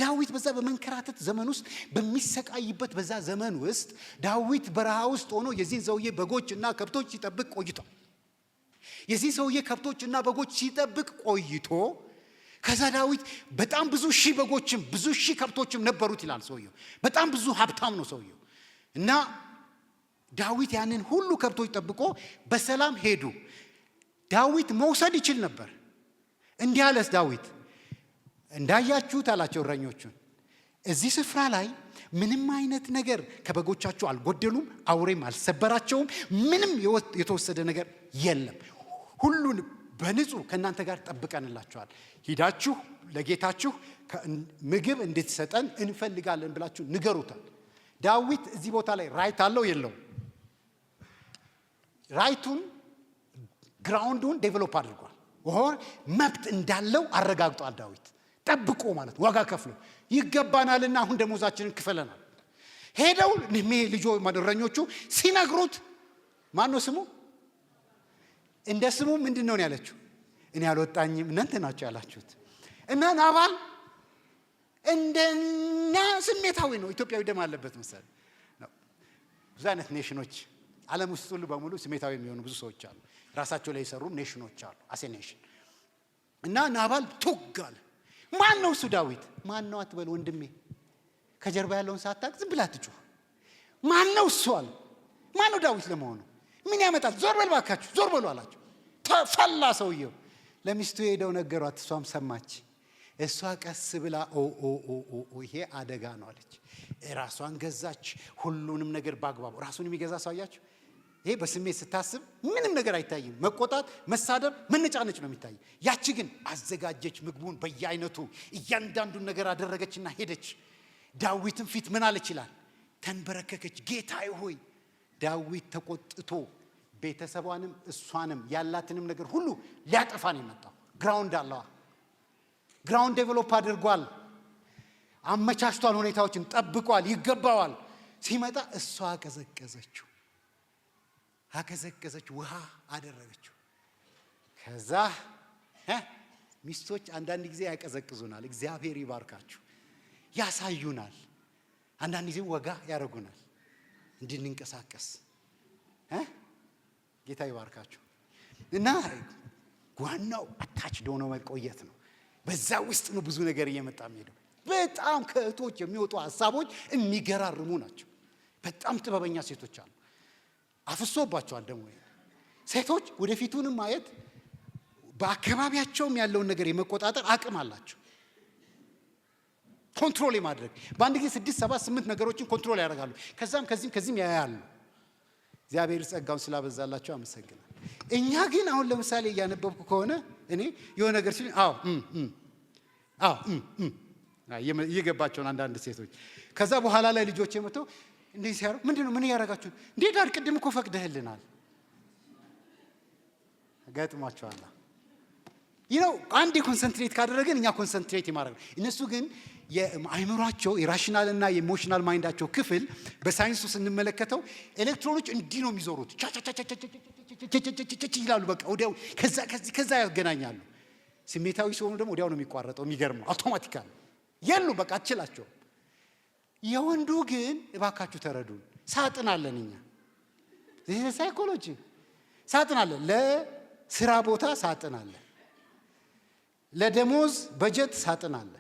ዳዊት በዛ በመንከራተት ዘመን ውስጥ በሚሰቃይበት በዛ ዘመን ውስጥ ዳዊት በረሃ ውስጥ ሆኖ የዚህን ሰውዬ በጎችና ከብቶች ሲጠብቅ ቆይቷል። የዚህ ሰውዬ ከብቶችና በጎች ሲጠብቅ ቆይቶ ከዛ ዳዊት በጣም ብዙ ሺህ በጎችም ብዙ ሺህ ከብቶችም ነበሩት ይላል ሰውየው። በጣም ብዙ ሀብታም ነው ሰውየው። እና ዳዊት ያንን ሁሉ ከብቶች ጠብቆ በሰላም ሄዱ። ዳዊት መውሰድ ይችል ነበር። እንዲህ አለስ ዳዊት እንዳያችሁት አላቸው እረኞቹን፣ እዚህ ስፍራ ላይ ምንም አይነት ነገር ከበጎቻችሁ አልጎደሉም፣ አውሬም አልሰበራቸውም፣ ምንም የተወሰደ ነገር የለም። ሁሉን በንጹህ ከእናንተ ጋር ጠብቀንላችኋል። ሂዳችሁ ለጌታችሁ ምግብ እንድትሰጠን እንፈልጋለን ብላችሁ ንገሩታል። ዳዊት እዚህ ቦታ ላይ ራይት አለው የለውም? ራይቱን ግራውንዱን ዴቨሎፕ አድርጓል። መብት እንዳለው አረጋግጧል። ዳዊት ጠብቆ ማለት ዋጋ ከፍሎ ይገባናልና አሁን ደሞዛችንን ክፈለናል። ሄደው ልጆ እረኞቹ ሲነግሩት ማን ነው ስሙ? እንደ ስሙ ምንድነው ያለችው? እኔ አልወጣኝም እናንተ ናችሁ ያላችሁት። እና ናባል እንደኛ ስሜታዊ ነው። ኢትዮጵያዊ ደም አለበት መሰለኝ ነው። ብዙ አይነት ኔሽኖች ዓለም ውስጥ ሁሉ በሙሉ ስሜታዊ የሚሆኑ ብዙ ሰዎች አሉ። ራሳቸው ላይ የሰሩ ኔሽኖች አሉ። አሴ ኔሽን እና ናባል ቱጋል። ማን ነው እሱ? ዳዊት። ማን ነው አትበል ወንድሜ፣ ከጀርባ ያለውን ሳታውቅ ዝም ብላ አትጩህ። ማን ነው እሱ አለ። ማን ነው ዳዊት ለመሆኑ? ምን ያመጣል? ዞር በል ባካችሁ፣ ዞር በሉ አላቸው። ተፈላ ሰውየው። ለሚስቱ ሄደው ነገሯት። እሷም ሰማች። እሷ ቀስ ብላ ይሄ አደጋ ነው አለች። ራሷን ገዛች። ሁሉንም ነገር ባግባቡ ራሱን የሚገዛ ሰው አያችሁ። ይሄ በስሜት ስታስብ ምንም ነገር አይታይም። መቆጣት፣ መሳደብ፣ መነጫነጭ ነው የሚታይ። ያቺ ግን አዘጋጀች ምግቡን በየአይነቱ እያንዳንዱን ነገር አደረገችና ሄደች። ዳዊትን ፊት ምን አለች ይላል? ተንበረከከች። ጌታዬ ሆይ። ዳዊት ተቆጥቶ ቤተሰቧንም እሷንም ያላትንም ነገር ሁሉ ሊያጠፋ ነው የመጣው። ግራውንድ አለዋ። ግራውንድ ዴቨሎፕ አድርጓል። አመቻችቷል። ሁኔታዎችን ጠብቋል። ይገባዋል። ሲመጣ እሷ አቀዘቀዘችው። ውሃ አደረገችው። ከዛ ሚስቶች አንዳንድ ጊዜ ያቀዘቅዙናል። እግዚአብሔር ይባርካችሁ። ያሳዩናል። አንዳንድ ጊዜ ወጋ ያደርጉናል እንድንንቀሳቀስ። ጌታ ይባርካችሁ። እና ዋናው አታችድ ሆኖ መቆየት ነው። በዛ ውስጥ ነው ብዙ ነገር እየመጣ የሚሄደው። በጣም ከእህቶች የሚወጡ ሐሳቦች የሚገራርሙ ናቸው። በጣም ጥበበኛ ሴቶች አሉ። አፍሶባቸዋል ደግሞ ሴቶች ወደፊቱንም ማየት በአካባቢያቸውም ያለውን ነገር የመቆጣጠር አቅም አላቸው። ኮንትሮል የማድረግ በአንድ ጊዜ 6 7 8 ነገሮችን ኮንትሮል ያደርጋሉ። ከዛም ከዚህም ያያሉ። እግዚአብሔር ጸጋውን ስላበዛላቸው አመሰግናለሁ። እኛ ግን አሁን ለምሳሌ እያነበብኩ ከሆነ እኔ የሆነ ነገር ሲል እየገባቸውን አንዳንድ ሴቶች ከዛ በኋላ ላይ ልጆች የመተው እንዴ ሲያሩ ምንድነው ምን ያረጋችሁ እንዴ ዳድ ቅድም እኮ ፈቅደህልናል ገጥሟቸዋል። አንዴ ኮንሰንትሬት ካደረገን እኛ ኮንሰንትሬት ይማረግ እነሱ ግን የአይምሯቸው የራሽናል እና የኢሞሽናል ማይንዳቸው ክፍል በሳይንሱ ስንመለከተው ኤሌክትሮኖች እንዲህ ነው የሚዞሩት ይላሉ። በቃ ወዲያው ከዛ ያገናኛሉ። ስሜታዊ ሲሆኑ ደግሞ ወዲያው ነው የሚቋረጠው። የሚገርመው አውቶማቲካሊ የሉ በቃ አትችላቸው። የወንዱ ግን እባካችሁ ተረዱን፣ ሳጥን አለን እኛ ሳይኮሎጂ ሳጥን አለን። ለስራ ቦታ ሳጥን አለን፣ ለደሞዝ በጀት ሳጥን አለን፣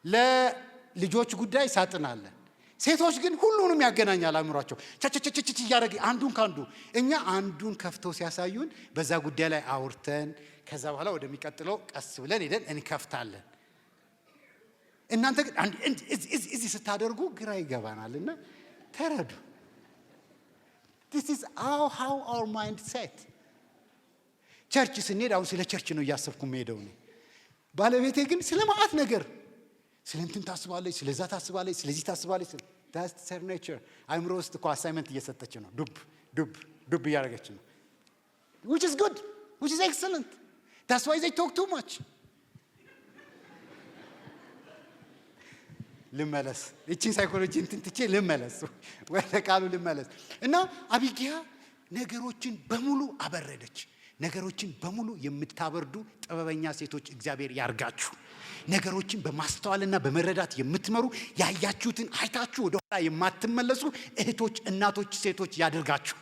ለልጆች ጉዳይ ሳጥን አለን። ሴቶች ግን ሁሉንም ያገናኛል አእምሯቸው ቸቸቸቸች እያደረገ አንዱን ካንዱ። እኛ አንዱን ከፍተው ሲያሳዩን በዛ ጉዳይ ላይ አውርተን ከዛ በኋላ ወደሚቀጥለው ቀስ ብለን ሄደን እንከፍታለን። እናንተ ግን እዚህ ስታደርጉ ግራ ይገባናልና ተረዱ። This is how our mind set። ቸርች ስንሄድ አሁን ስለ ቸርች ነው እያሰብኩ የምሄደው ነው። ባለቤቴ ግን ስለ ማአት ነገር ስለ እንትን ታስባለች፣ ስለዛ ታስባለች፣ ስለዚህ ታስባለች። that's her nature። አይምሮ ውስጥ እኮ አሳይመንት እየሰጠች ነው፣ ዱብ እያደረገች ነው። which is good, which is excellent. That's why they talk too much። ልመለስ እቺን ሳይኮሎጂ እንትን ትቼ ልመለስ ወደ ቃሉ ልመለስ እና አቢጊያ ነገሮችን በሙሉ አበረደች። ነገሮችን በሙሉ የምታበርዱ ጥበበኛ ሴቶች እግዚአብሔር ያርጋችሁ። ነገሮችን በማስተዋልና በመረዳት የምትመሩ ያያችሁትን አይታችሁ ወደ ኋላ የማትመለሱ እህቶች፣ እናቶች፣ ሴቶች ያድርጋችሁ።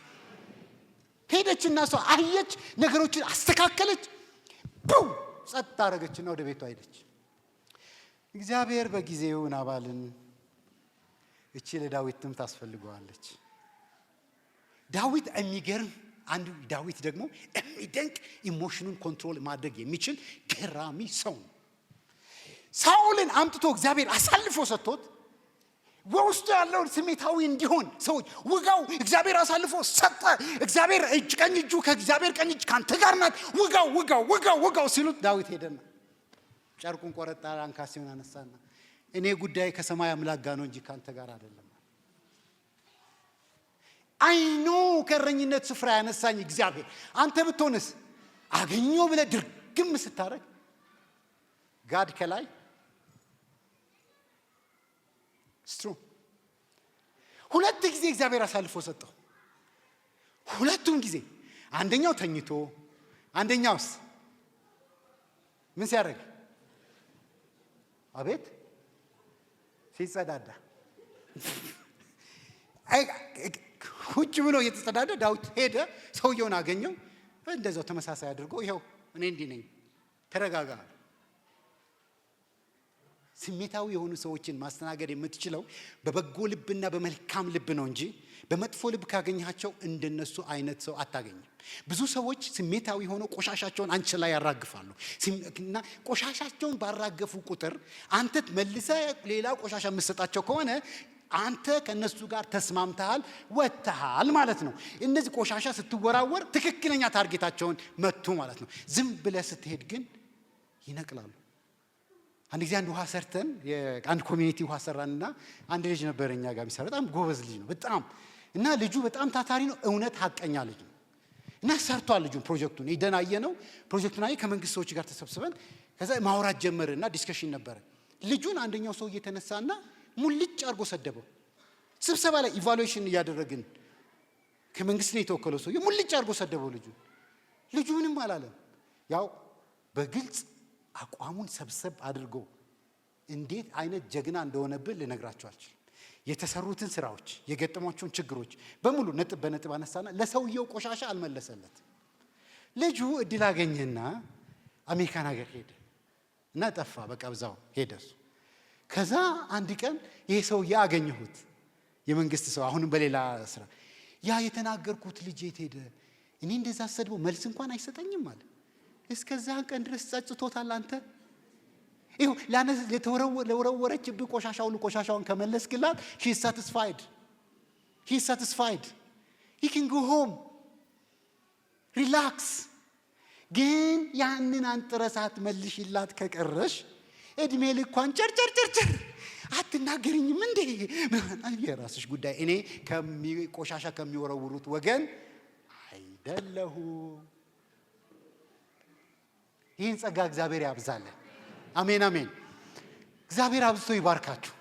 ሄደችና ሰው አየች፣ ነገሮችን አስተካከለች፣ ቡው ጸጥ አደረገችና ወደ ቤቷ ሄደች። እግዚአብሔር በጊዜው ናባልን እቺ ለዳዊትም ታስፈልገዋለች። ዳዊት የሚገርም አንዱ ዳዊት ደግሞ የሚደንቅ ኢሞሽኑን ኮንትሮል ማድረግ የሚችል ገራሚ ሰው ነው። ሳኦልን አምጥቶ እግዚአብሔር አሳልፎ ሰጥቶት በውስጡ ያለውን ስሜታዊ እንዲሆን ሰዎች ውጋው እግዚአብሔር አሳልፎ ሰጠ። እግዚአብሔር ቀኝ እጁ ከእግዚአብሔር ቀኝ እጅ ካንተ ጋር ናት፣ ውጋው ሲሉት ዳዊት ሄደና ጨርቁን ቆረጣ፣ አንካሴውን አነሳና እኔ ጉዳይ ከሰማይ አምላክ ጋር ነው እንጂ ካንተ ጋር አይደለም። አይኖ ከረኝነት ስፍራ ያነሳኝ እግዚአብሔር አንተ ብትሆንስ አገኘው ብለህ ድርግም ስታረግ ጋድ ከላይ ስትሩ ሁለት ጊዜ እግዚአብሔር አሳልፎ ሰጠው። ሁለቱም ጊዜ አንደኛው ተኝቶ አንደኛውስ ምን ሲያደርግ አቤት ሲጸዳዳ ቁጭ ብሎ እየተጸዳዳ ዳዊት ሄደ፣ ሰውየውን አገኘው። እንደዛው ተመሳሳይ አድርጎ ይኸው እኔ እንዲህ ነኝ ተረጋጋ። ስሜታዊ የሆኑ ሰዎችን ማስተናገድ የምትችለው በበጎ ልብና በመልካም ልብ ነው እንጂ በመጥፎ ልብ ካገኛቸው እንደነሱ አይነት ሰው አታገኝም። ብዙ ሰዎች ስሜታዊ ሆነው ቆሻሻቸውን አንቺ ላይ ያራግፋሉ እና ቆሻሻቸውን ባራገፉ ቁጥር አንተ መልሰህ ሌላ ቆሻሻ የምትሰጣቸው ከሆነ አንተ ከነሱ ጋር ተስማምተሃል፣ ወጥተሃል ማለት ነው። እነዚህ ቆሻሻ ስትወራወር ትክክለኛ ታርጌታቸውን መቱ ማለት ነው። ዝም ብለህ ስትሄድ ግን ይነቅላሉ። አንድ ጊዜ አንድ ውሃ ሰርተን አንድ ኮሚኒቲ ውሃ ሰራንና አንድ ልጅ ነበር እኛ ጋር የሚሰራ በጣም ጎበዝ ልጅ ነው በጣም እና ልጁ በጣም ታታሪ ነው፣ እውነት ሀቀኛ ልጅ ነው እና ሰርቷል። ልጁን ፕሮጀክቱን ይደናየ ነው ፕሮጀክቱን አይ ከመንግስት ሰዎች ጋር ተሰብስበን ከዛ ማውራት ጀመረና ዲስከሽን ነበረ። ልጁን አንደኛው ሰው እየተነሳና ሙልጭ አርጎ ሰደበው። ስብሰባ ላይ ኢቫሉዌሽን እያደረግን ከመንግስት ነው የተወከለው ሰው ሙልጭ አርጎ ሰደበው። ልጁ ምንም አላለም። ያው በግልጽ አቋሙን ሰብሰብ አድርጎ እንዴት አይነት ጀግና እንደሆነብን ልነግራችሁ አልችልም። የተሰሩትን ስራዎች የገጠሟቸውን ችግሮች በሙሉ ነጥብ በነጥብ አነሳና ለሰውየው ቆሻሻ አልመለሰለት። ልጁ እድል አገኘና አሜሪካን ሀገር ሄደ እና ጠፋ። በቃ ብዛው ሄደ። ከዛ አንድ ቀን ይሄ ሰው ያገኘሁት የመንግስት ሰው አሁንም በሌላ ስራ ያ የተናገርኩት ልጅ የት ሄደ? እኔ እንደዛ ሰድቦ መልስ እንኳን አይሰጠኝም አለ። እስከዛ ቀን ድረስ ጸጽቶታል። አንተ ይኸው ለወረወረችብህ ቆሻሻውን ከመለስክላት he is satisfied you can go home relax ግን ያንን አንጥረሳት መልሽላት ከቀረሽ እድሜ ልኳን ቸርቸር አትናገሪኝም እንዴ የራስሽ ጉዳይ እኔ ቆሻሻ ከሚወረውሩት ወገን አይደለሁ ይህን ጸጋ እግዚአብሔር ያብዛልን አሜን አሜን እግዚአብሔር አብዝቶ ይባርካችሁ